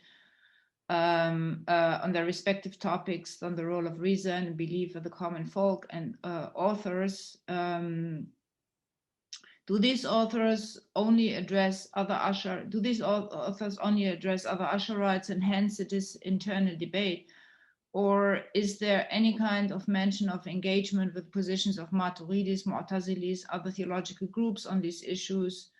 on their respective topics on the role of reason and belief of the common folk and authors. Do these authors only address other Ash'arites, and hence it is internal debate? Or is there any kind of mention of engagement with positions of Maturidis, Mu'tazilis, other theological groups on these issues,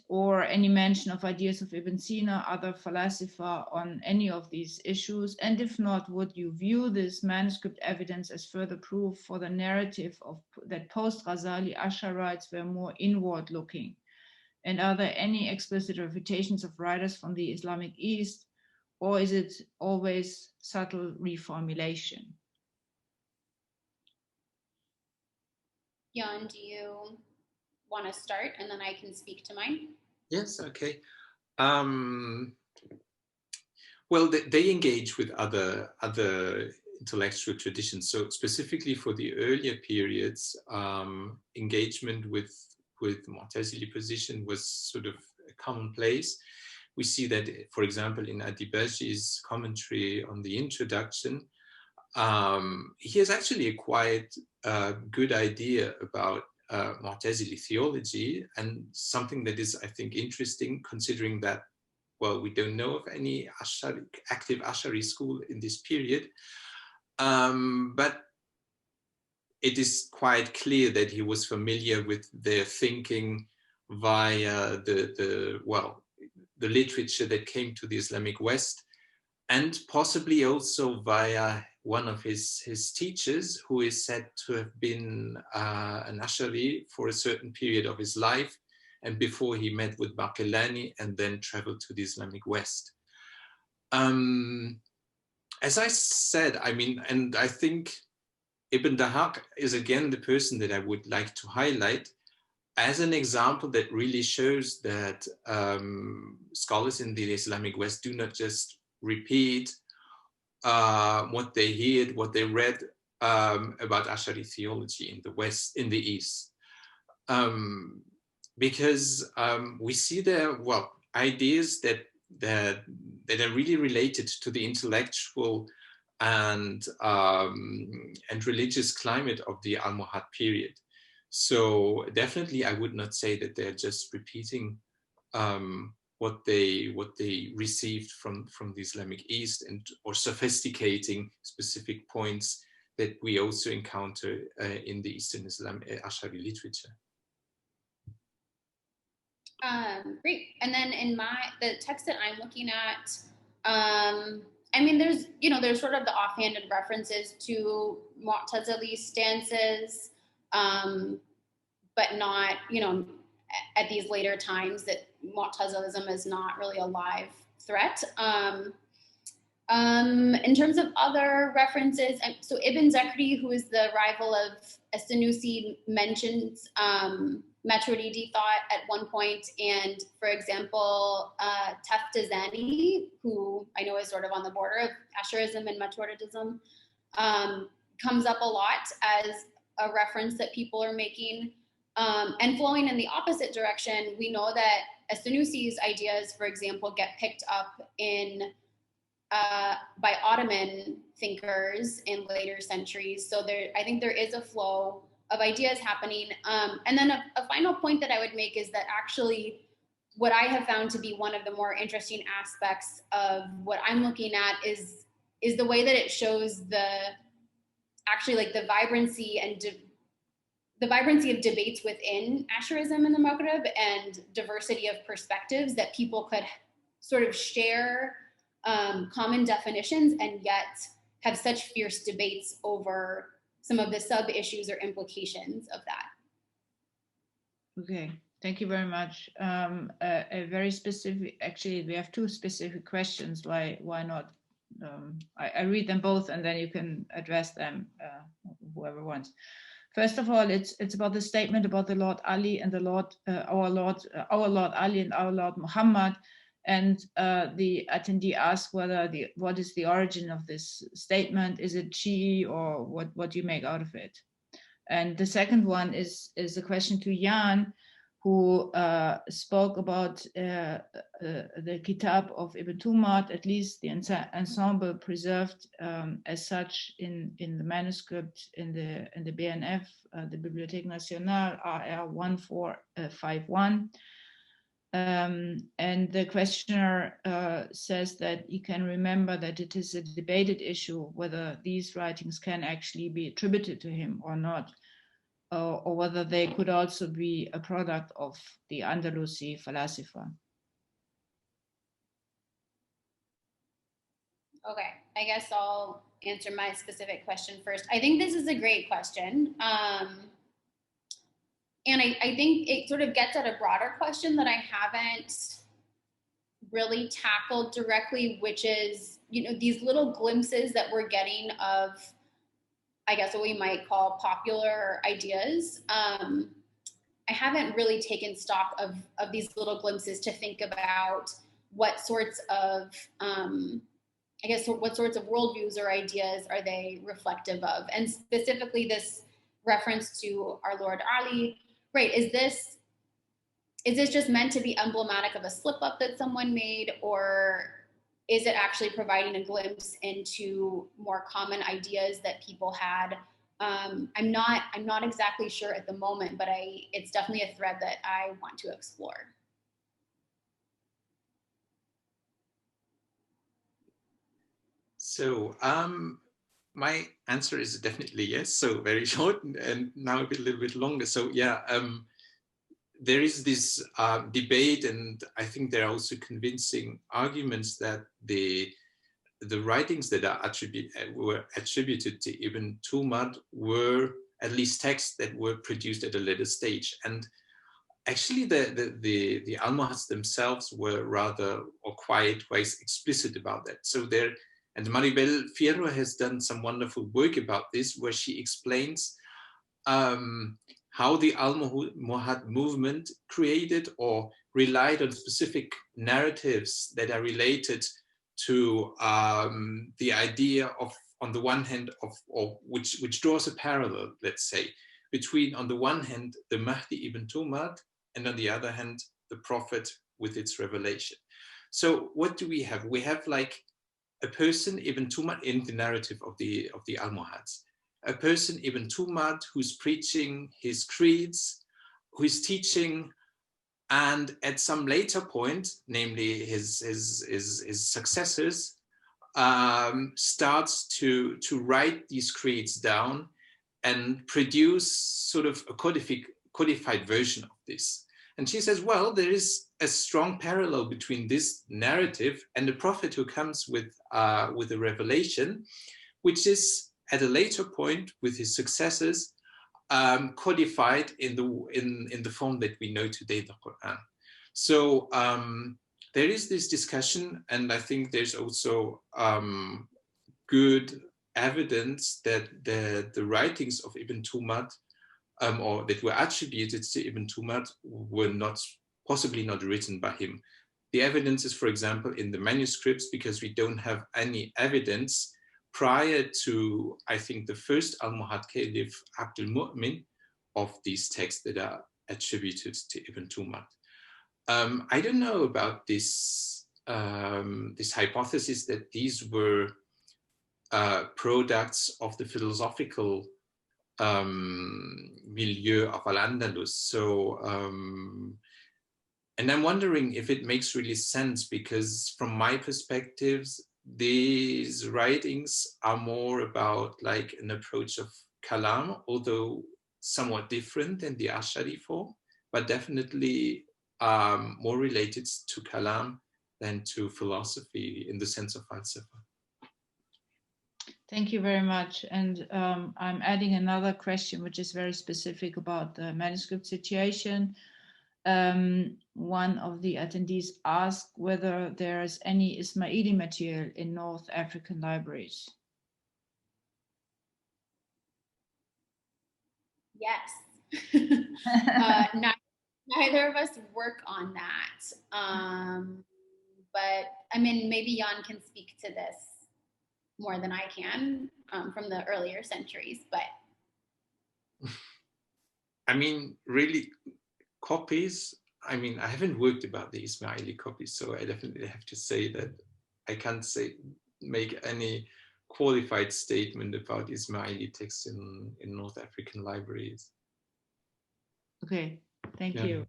or any mention of ideas of Ibn Sina, other philosopher on any of these issues? And if not, would you view this manuscript evidence as further proof for the narrative that post-Ghazali Ash'arites were more inward-looking? And are there any explicit refutations of writers from the Islamic East, or is it always subtle reformulation? Jan, do you want to start, and then I can speak to mine? Yes, okay. Well, they engage with other intellectual traditions. So specifically for the earlier periods, engagement with Mu'tazili position was sort of commonplace. We see that, for example, in Adibaji's commentary on the introduction, he has actually a quite good idea about Mu'tazili theology, and something that is, I think, interesting, considering that, well, we don't know of any active Ash'ari school in this period, but it is quite clear that he was familiar with their thinking via the literature that came to the Islamic West, and possibly also via one of his teachers, who is said to have been an Ash'ari for a certain period of his life, and before he met with Baqillani and then traveled to the Islamic West. As I said, I mean, and I think Ibn Dahak is again the person that I would like to highlight as an example that really shows that scholars in the Islamic West do not just repeat what they heard, what they read about Ash'ari theology in the West, in the East. Because we see there, well, ideas that are really related to the intellectual and religious climate of the Almohad period. So definitely, I would not say that they're just repeating what they received from the Islamic East, and or sophisticating specific points that we also encounter in the Eastern Islam Ash'ari literature. Great. And then in the text that I'm looking at, I mean, there's sort of the offhanded references to Mu'tazili stances, but not, at these later times that Mu'tazilism is not really a live threat. In terms of other references, so Ibn Zakri, who is the rival of As-Sanusi, mentions Maturidi thought at one point, and for example, Taftazani, who I know is sort of on the border of Asharism and Maturidism, comes up a lot as a reference that people are making. And flowing in the opposite direction, we know that As-Sanusi's ideas, for example, get picked up in by Ottoman thinkers in later centuries. So I think there is a flow of ideas happening. And then a final point that I would make is that actually what I have found to be one of the more interesting aspects of what I'm looking at is the way that it shows the vibrancy and the vibrancy of debates within Asharism in the Maghrib, and diversity of perspectives, that people could sort of share common definitions and yet have such fierce debates over some of the sub-issues or implications of that. Okay, thank you very much. A very specific, actually, we have two specific questions. Why not? I read them both, and then you can address them, whoever wants. First of all, it's about the statement about the Lord Ali and the Lord, our Lord Ali and our Lord Muhammad. And the attendee asked what is the origin of this statement? Is it Shi'i, or what do you make out of it? And the second one is a question to Jan, who spoke about the Kitab of Ibn Tumad, at least the ensemble preserved as such in the manuscript in the BNF, the Bibliothèque Nationale, RR 1451. And the questioner says that he can remember that it is a debated issue whether these writings can actually be attributed to him or not, or whether they could also be a product of the Andalusi philosopher. Okay, I guess I'll answer my specific question first. I think this is a great question. And I think it sort of gets at a broader question that I haven't really tackled directly, which is, these little glimpses that we're getting of, I guess, what we might call popular ideas. I haven't really taken stock of these little glimpses to think about what sorts of, what sorts of worldviews or ideas are they reflective of? And specifically this reference to our Lord Ali. Right, is this just meant to be emblematic of a slip up that someone made, or is it actually providing a glimpse into more common ideas that people had? I'm not exactly sure at the moment, but it's definitely a thread that I want to explore. So my answer is definitely yes. So very short, and now a little bit longer. So yeah, there is this debate, and I think there are also convincing arguments that the writings that were attributed to Ibn Tumad were at least texts that were produced at a later stage. And actually, the Almohads themselves were rather, or quite explicit about that. So there, And Maribel Fierro has done some wonderful work about this, where she explains how the Almohad movement created or relied on specific narratives that are related to the idea of, on the one hand, or which draws a parallel, let's say, between, on the one hand, the Mahdi ibn Tumad, and on the other hand, the Prophet with its revelation. So what do we have? We have like a person, Ibn Tumad, in the narrative of the Almohads, a person, Ibn Tumad, who's preaching his creeds, who's teaching, and at some later point, namely his successors, starts to write these creeds down and produce sort of a codified version of this. And she says, well, there is a strong parallel between this narrative and the prophet who comes with a revelation, which is at a later point with his successors, codified in the form that we know today, the Quran. So there is this discussion, and I think there's also good evidence that the writings of Ibn Tumad, or that were attributed to Ibn Tumad, were possibly not written by him. The evidence is, for example, in the manuscripts, because we don't have any evidence prior to, I think, the first Almohad Caliph Abdul Mu'min of these texts that are attributed to Ibn Tumad. I don't know about this hypothesis that these were products of the philosophical milieu of Al-Andalus. So, and I'm wondering if it makes really sense, because from my perspectives, these writings are more about like an approach of kalam, although somewhat different than the Ash'ari form, but definitely more related to kalam than to philosophy in the sense of falsafa. Thank you very much. And I'm adding another question, which is very specific about the manuscript situation. One of the attendees asked whether there is any Ismaili material in North African libraries. Yes. Neither of us work on that. But I mean, maybe Jan can speak to this more than I can from the earlier centuries, but. I mean, really, copies, I mean, I haven't worked about the Ismaili copies, so I definitely have to say that I can't make any qualified statement about Ismaili texts in North African libraries. Okay, thank you.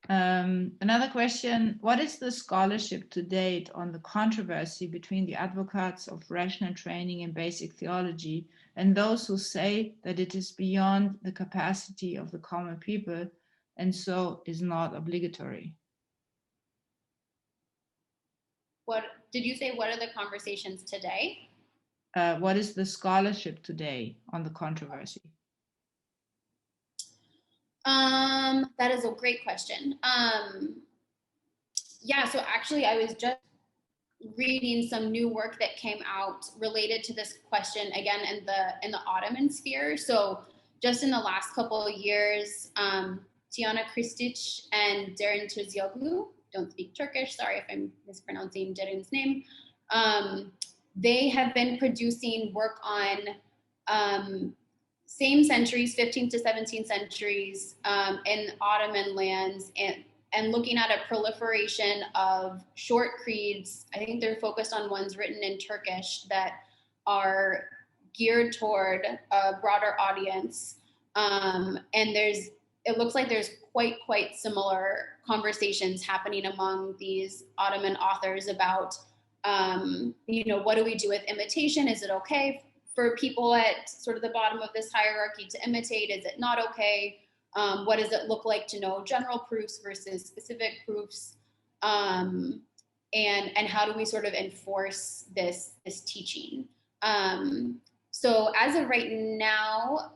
Another question, what is the scholarship to date on the controversy between the advocates of rational training in basic theology and those who say that it is beyond the capacity of the common people and so is not obligatory? What did you say? What are the conversations today? What is the scholarship today on the controversy? That is a great question. Yeah, so actually I was just reading some new work that came out related to this question again in the Ottoman sphere. So just in the last couple of years, Tiana Kristic and Derin Tuzoglu, don't speak Turkish, sorry if I'm mispronouncing Derin's name, they have been producing work on same centuries, 15th to 17th centuries in Ottoman lands, and looking at a proliferation of short creeds. I think they're focused on ones written in Turkish that are geared toward a broader audience. And it looks like there's quite similar conversations happening among these Ottoman authors about, what do we do with imitation? Is it okay for people at sort of the bottom of this hierarchy to imitate? Is it not okay? What does it look like to know general proofs versus specific proofs? And how do we sort of enforce this teaching? So as of right now,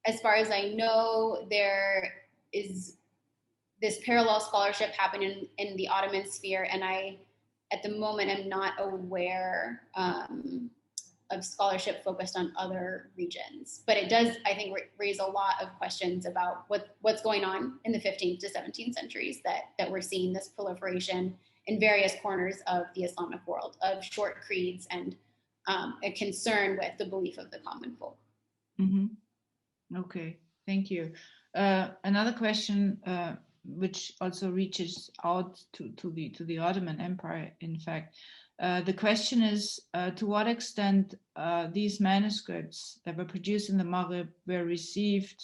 as far as I know, there is this parallel scholarship happening in the Ottoman sphere, and I at the moment I'm not aware of scholarship focused on other regions, but it does, I think, raise a lot of questions about what's going on in the 15th to 17th centuries that we're seeing this proliferation in various corners of the Islamic world of short creeds and a concern with the belief of the common folk. Mm-hmm. Okay, thank you. Another question, which also reaches out to the Ottoman Empire, in fact. The question is, to what extent these manuscripts that were produced in the Maghrib were received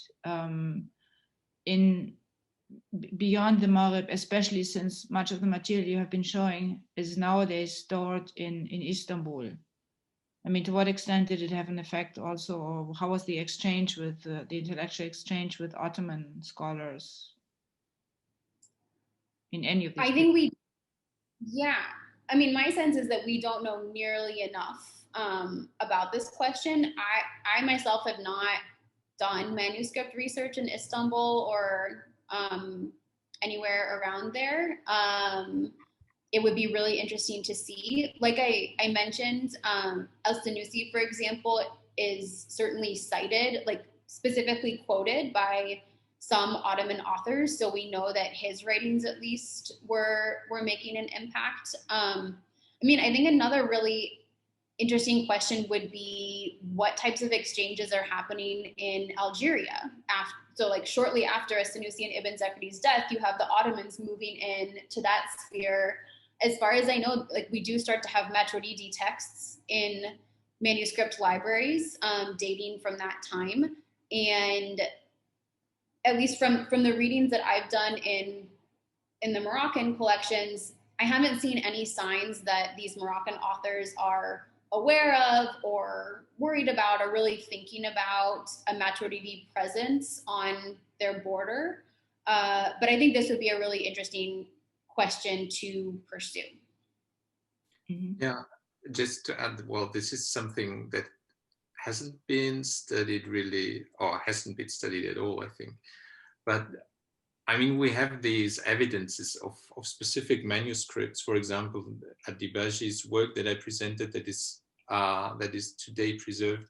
beyond the Maghrib, especially since much of the material you have been showing is nowadays stored in Istanbul. I mean, to what extent did it have an effect also, or how was the exchange with the intellectual exchange with Ottoman scholars in any of these? I think I mean, my sense is that we don't know nearly enough about this question. I myself have not done manuscript research in Istanbul or anywhere around there. It would be really interesting to see. Like I mentioned, El-Sanusi, for example, is certainly cited, like specifically quoted by some Ottoman authors, so we know that his writings at least were making an impact. I mean, I think another really interesting question would be what types of exchanges are happening in Algeria. So like shortly after Sanusi and Ibn Zakri's death, you have the Ottomans moving in to that sphere. As far as I know, like we do start to have Maghribi texts in manuscript libraries dating from that time. And at least from the readings that I've done in the Moroccan collections, I haven't seen any signs that these Moroccan authors are aware of or worried about or really thinking about a Maghribi presence on their border. But I think this would be a really interesting question to pursue. Mm-hmm. Yeah, just to add, well, this is something that hasn't been studied really, or hasn't been studied at all, I think. But I mean, we have these evidences of specific manuscripts, for example, at Dibaji's work that I presented that is today preserved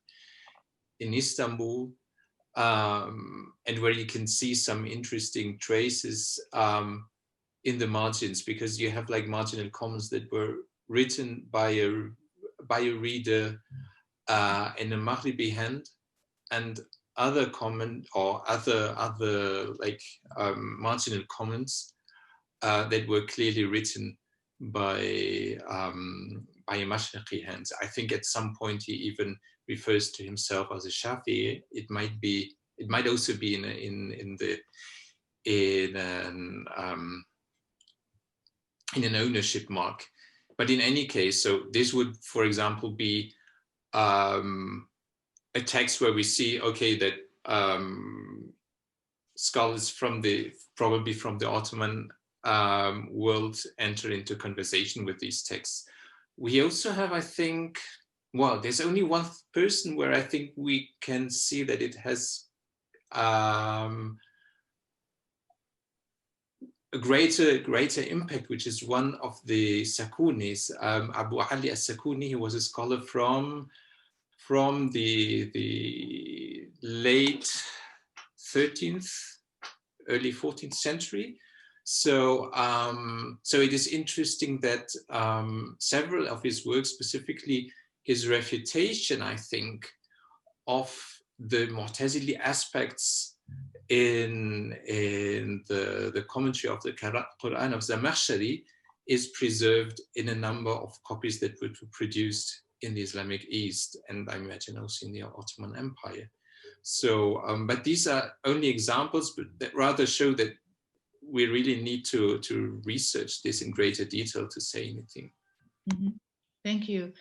in Istanbul, and where you can see some interesting traces in the margins, because you have like marginal comments that were written by a reader in a Maghribi hand, and other comment or other like marginal comments that were clearly written by a Mashriqi hand. I think at some point he even refers to himself as a Shafi'i. It might also be in an ownership mark. But in any case, so this would, for example, be a text where we see, okay, that scholars probably from the Ottoman world enter into conversation with these texts. We also have, I think, well, there's only one person where I think we can see that it has a greater impact, which is one of the Sakunis, Abu Ali as-Sakuni. He was a scholar from the late 13th, early 14th century. So it is interesting that several of his works, specifically his refutation, I think, of the Mu'tazili aspects in the commentary of the Quran of Zamakhshari, is preserved in a number of copies that were produced in the Islamic East, and I imagine also in the Ottoman Empire. So, but these are only examples, but that rather show that we really need to research this in greater detail to say anything. Mm-hmm. Thank you.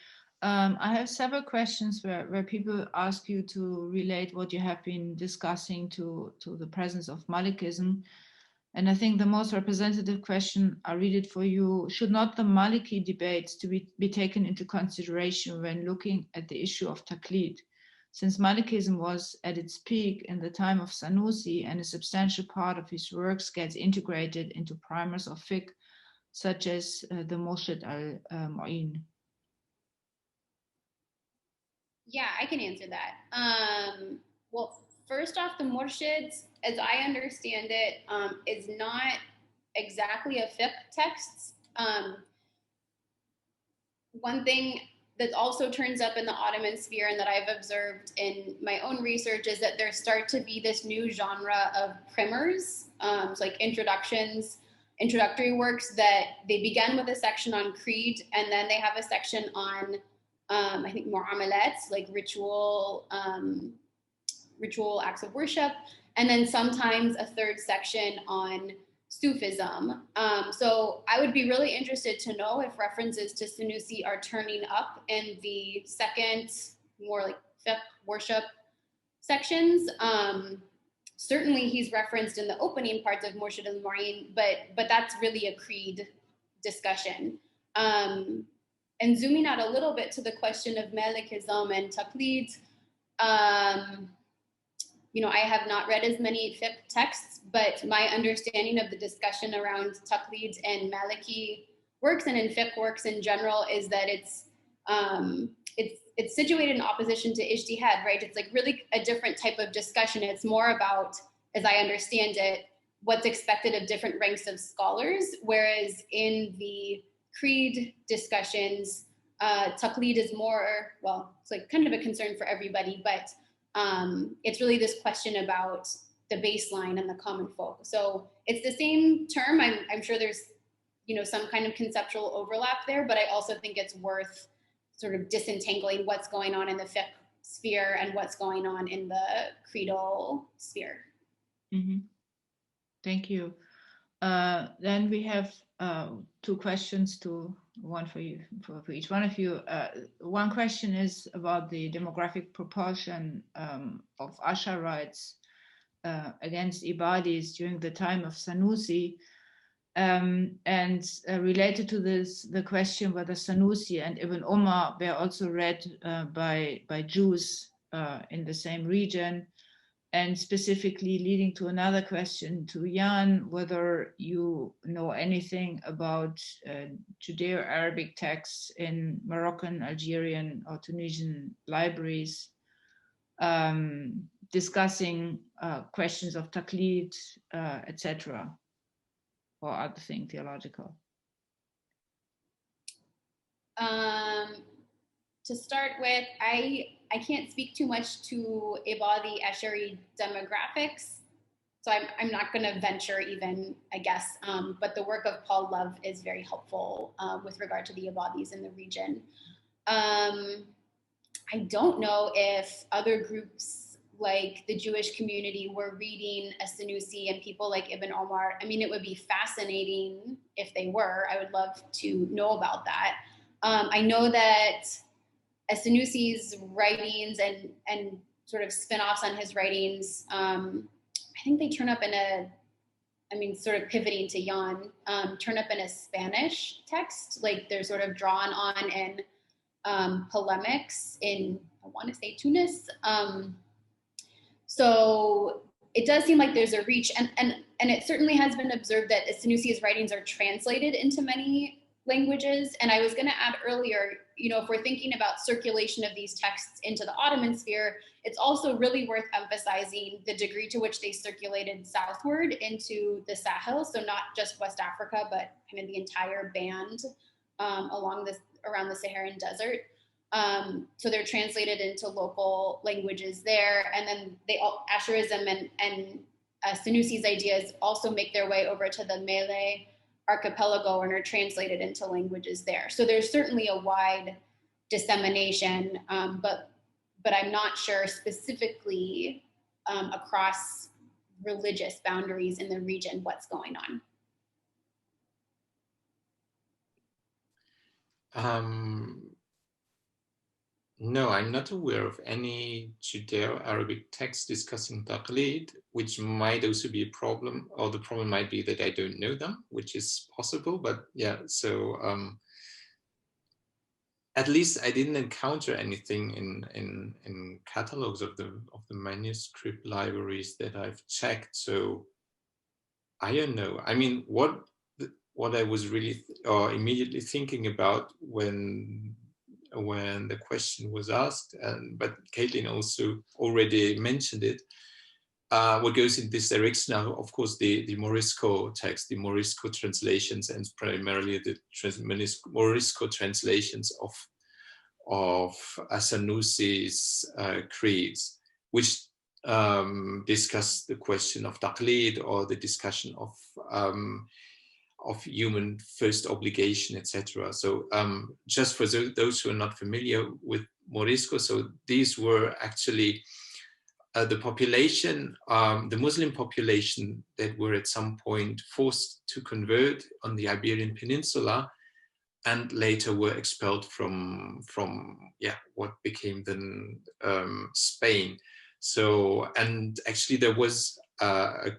I have several questions where people ask you to relate what you have been discussing to the presence of Malikism. And I think the most representative question, I read it for you: should not the Maliki debates to be taken into consideration when looking at the issue of Taqlid? Since Malikism was at its peak in the time of Sanusi, and a substantial part of his works gets integrated into primers of fiqh, such as the Murshid al-Mu'in? Yeah, I can answer that. Well, first off, the Murshids, as I understand it, is not exactly a fiqh text. One thing that also turns up in the Ottoman sphere and that I've observed in my own research is that there start to be this new genre of primers, so like introductory works that they begin with a section on creed, and then they have a section on, I think, mu'amalats, like ritual acts of worship, and then sometimes a third section on Sufism. So I would be really interested to know if references to Sanusi are turning up in the second, more like fiqh worship sections. Certainly he's referenced in the opening parts of Murshid al-Mu'in, but that's really a creed discussion. And zooming out a little bit to the question of Malikism and Taqlid, I have not read as many fiqh texts, but my understanding of the discussion around Taqlid and Maliki works and in fiqh works in general is that it's situated in opposition to ijtihad, right? It's like really a different type of discussion. It's more about, as I understand it, what's expected of different ranks of scholars, whereas in the creed discussions, Taqlid is more, well, it's like kind of a concern for everybody, but it's really this question about the baseline and the common folk. So it's the same term. I'm sure there's, some kind of conceptual overlap there, but I also think it's worth sort of disentangling what's going on in the fiqh sphere and what's going on in the creedal sphere. Mm-hmm. Thank you. Then we have two questions, one for you, for each one of you. One question is about the demographic proportion of Ash'arites against Ibadis during the time of Sanusi. And related to this, the question whether Sanusi and Ibn Umar were also read by Jews in the same region. And specifically leading to another question to Jan, whether you know anything about Judeo-Arabic texts in Moroccan, Algerian, or Tunisian libraries discussing questions of taqlid, etc., or other thing theological. To start with, I can't speak too much to Ibadi Ash'ari demographics, so I'm not going to venture even, I guess, but the work of Paul Love is very helpful with regard to the Ibadis in the region. I don't know if other groups like the Jewish community were reading a Sanusi and people like Ibn Omar. I mean, it would be fascinating if they were. I would love to know about that. I know that Sanusi's writings and sort of spin-offs on his writings, I think they turn up in sort of pivoting to Jan, turn up in a Spanish text, like they're sort of drawn on in polemics in, I want to say, Tunis. So it does seem like there's a reach, and it certainly has been observed that Sanusi's writings are translated into many languages. And I was going to add earlier, if we're thinking about circulation of these texts into the Ottoman sphere, it's also really worth emphasizing the degree to which they circulated southward into the Sahel. So not just West Africa, but kind of the entire band around the Saharan desert. So they're translated into local languages there. And then Ash'arism and Sanusi's ideas also make their way over to the Malay archipelago and are translated into languages there. So there's certainly a wide dissemination, but I'm not sure specifically across religious boundaries in the region what's going on. No, I'm not aware of any Judeo-Arabic text discussing taqlid, which might also be a problem, or the problem might be that I don't know them, which is possible. But yeah, so at least I didn't encounter anything in catalogs of the manuscript libraries that I've checked. So I don't know. I mean, what I was really immediately thinking about when the question was asked, but Caitlin also already mentioned it. What goes in this direction are, of course, the Morisco text, the Morisco translations, and primarily the Morisco translations of As-Sanusi's creeds, which discuss the question of taqlid, or the discussion of human first obligation, etc. So just for those who are not familiar with Morisco, so these were actually the population, the Muslim population that were at some point forced to convert on the Iberian Peninsula, and later were expelled from what became then Spain. So, and actually there was an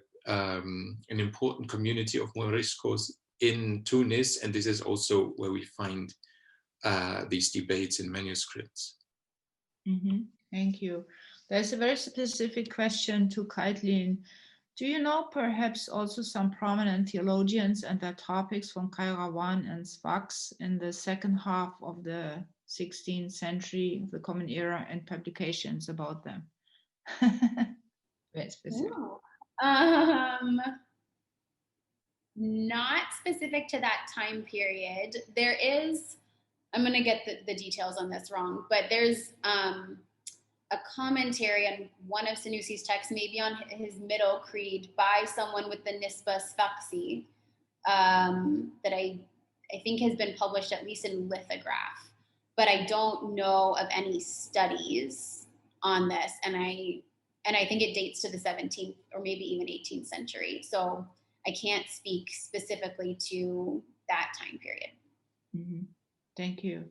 important community of Moriscos in Tunis, and this is also where we find these debates in manuscripts. Mm-hmm. Thank you. There's a very specific question to Caitlin. Do you know perhaps also some prominent theologians and their topics from Kairawan and Sfax in the second half of the 16th century, the Common Era, and publications about them? Very specific. Not specific to that time period. There is, I'm going to get the details on this wrong, but there's a commentary on one of Sanusi's texts, maybe on his middle creed, by someone with the Nisba Sfaxi, that I think has been published at least in lithograph, but I don't know of any studies on this, and I think it dates to the 17th or maybe even 18th century. So I can't speak specifically to that time period. Mm-hmm. Thank you.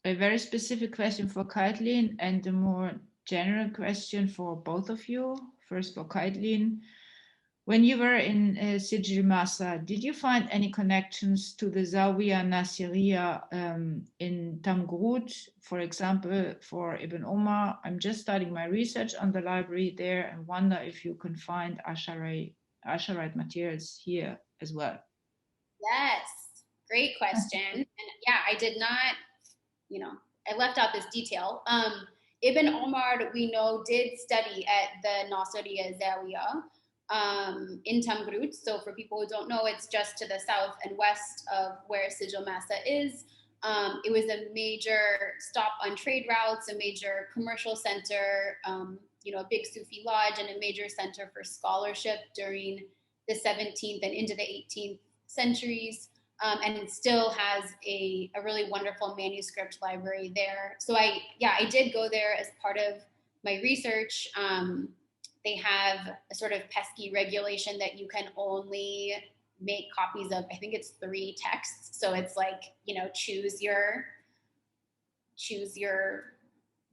A very specific question for Caitlin, and a more general question for both of you. First for Caitlin. When you were in Sijil Masa, did you find any connections to the Zawiya Nasiriya in Tamgrud, for example, for Ibn Omar? I'm just starting my research on the library there and wonder if you can find Asharite materials here as well. Yes, great question. And yeah, I did not, I left out this detail. Ibn Omar, we know, did study at the Nasiriya Zawiya in Tamgrud. So for people who don't know, it's just to the south and west of where Sijil Masa is. It was a major stop on trade routes, a major commercial center, a big Sufi lodge, and a major center for scholarship during the 17th and into the 18th centuries. And it still has a really wonderful manuscript library there. So I did go there as part of my research. They have a sort of pesky regulation that you can only make copies of, I think it's 3 texts. So it's like, choose your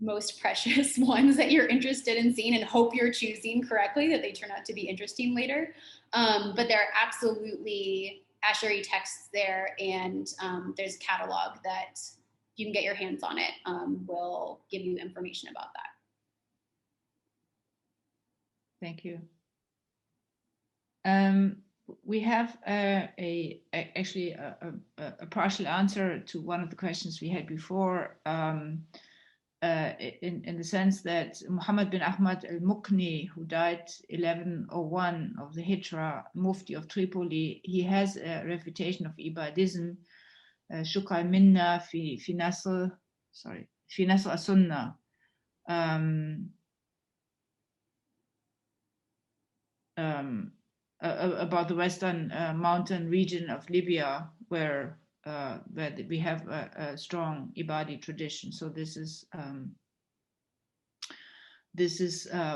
most precious ones that you're interested in seeing and hope you're choosing correctly, that they turn out to be interesting later. But there are absolutely Ash'ari texts there, and there's a catalog that you can get your hands on it, will give you information about that. Thank you. We have actually a partial answer to one of the questions we had before, in the sense that Muhammad bin Ahmad al-Muqni, who died 1101 of the Hijra, Mufti of Tripoli, he has a refutation of Ibadism, Shukr al-Minna fi Nasr as-Sunnah. About the western mountain region of Libya, where we have a strong Ibadi tradition. So this is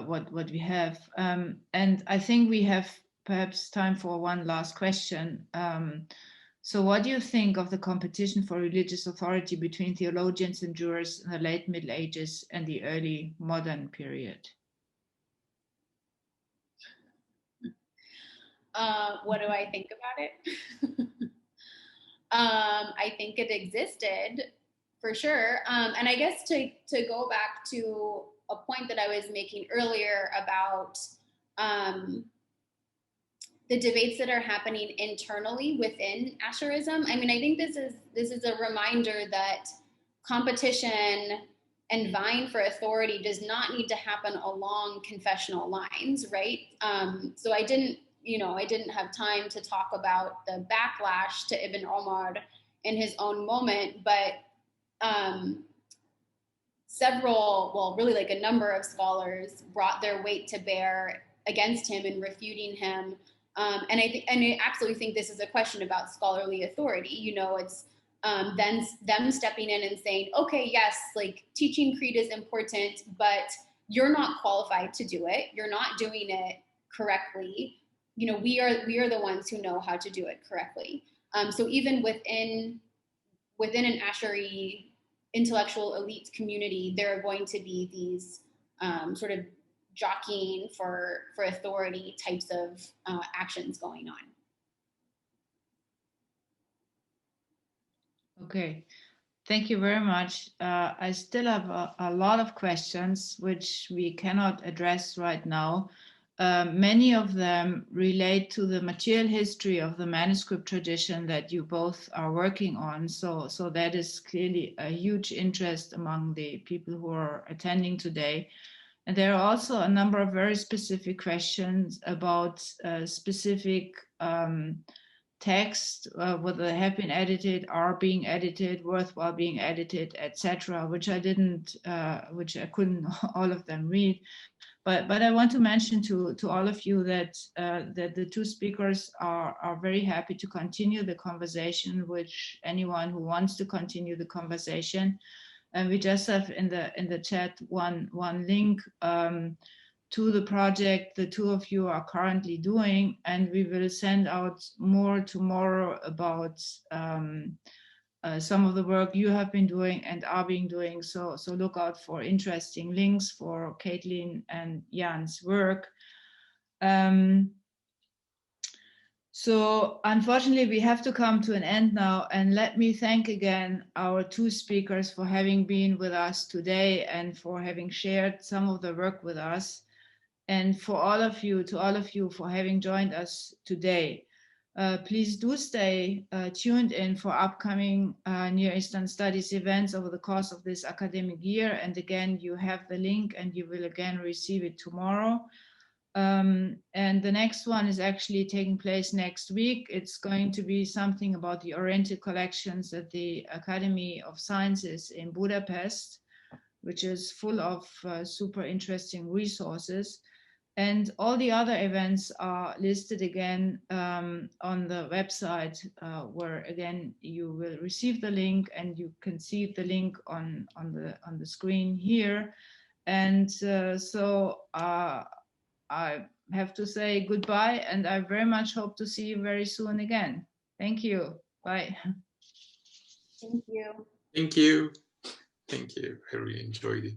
what we have, and I think we have perhaps time for one last question. So what do you think of the competition for religious authority between theologians and jurists in the late Middle Ages and the early modern period? What do I think about it? I think it existed for sure. And I guess to go back to a point that I was making earlier about the debates that are happening internally within Asherism. I mean, I think this is a reminder that competition and vying for authority does not need to happen along confessional lines, right? So I didn't have time to talk about the backlash to Ibn Omar in his own moment, but really like a number of scholars brought their weight to bear against him and refuting him. And I absolutely think this is a question about scholarly authority. You know, it's then them stepping in and saying, okay, yes, like teaching creed is important, but you're not qualified to do it. You're not doing it correctly. You know, we are the ones who know how to do it correctly. So even within an Asheri intellectual elite community, there are going to be these sort of jockeying for authority types of actions going on. Okay, thank you very much. I still have a lot of questions which we cannot address right now. Many of them relate to the material history of the manuscript tradition that you both are working on. So that is clearly a huge interest among the people who are attending today. And there are also a number of very specific questions about specific text, whether they have been edited, are being edited, worthwhile being edited, etc., which I couldn't all of them read. But I want to mention to all of you that the two speakers are very happy to continue the conversation, which anyone who wants to continue the conversation. And we just have in the chat one link to the project the two of you are currently doing, and we will send out more tomorrow about some of the work you have been doing and are being doing. So look out for interesting links for Caitlin and Jan's work. So unfortunately, we have to come to an end now. And let me thank again our two speakers for having been with us today and for having shared some of the work with us. And to all of you for having joined us today. Please do stay tuned in for upcoming Near Eastern Studies events over the course of this academic year. And again, you have the link and you will again receive it tomorrow. And the next one is actually taking place next week. It's going to be something about the Oriental collections at the Academy of Sciences in Budapest, which is full of super interesting resources. And all the other events are listed again on the website, where again you will receive the link, and you can see the link on the screen here. And so I have to say goodbye, and I very much hope to see you very soon again. Thank you. Bye. Thank you. Thank you. Thank you. I really enjoyed it.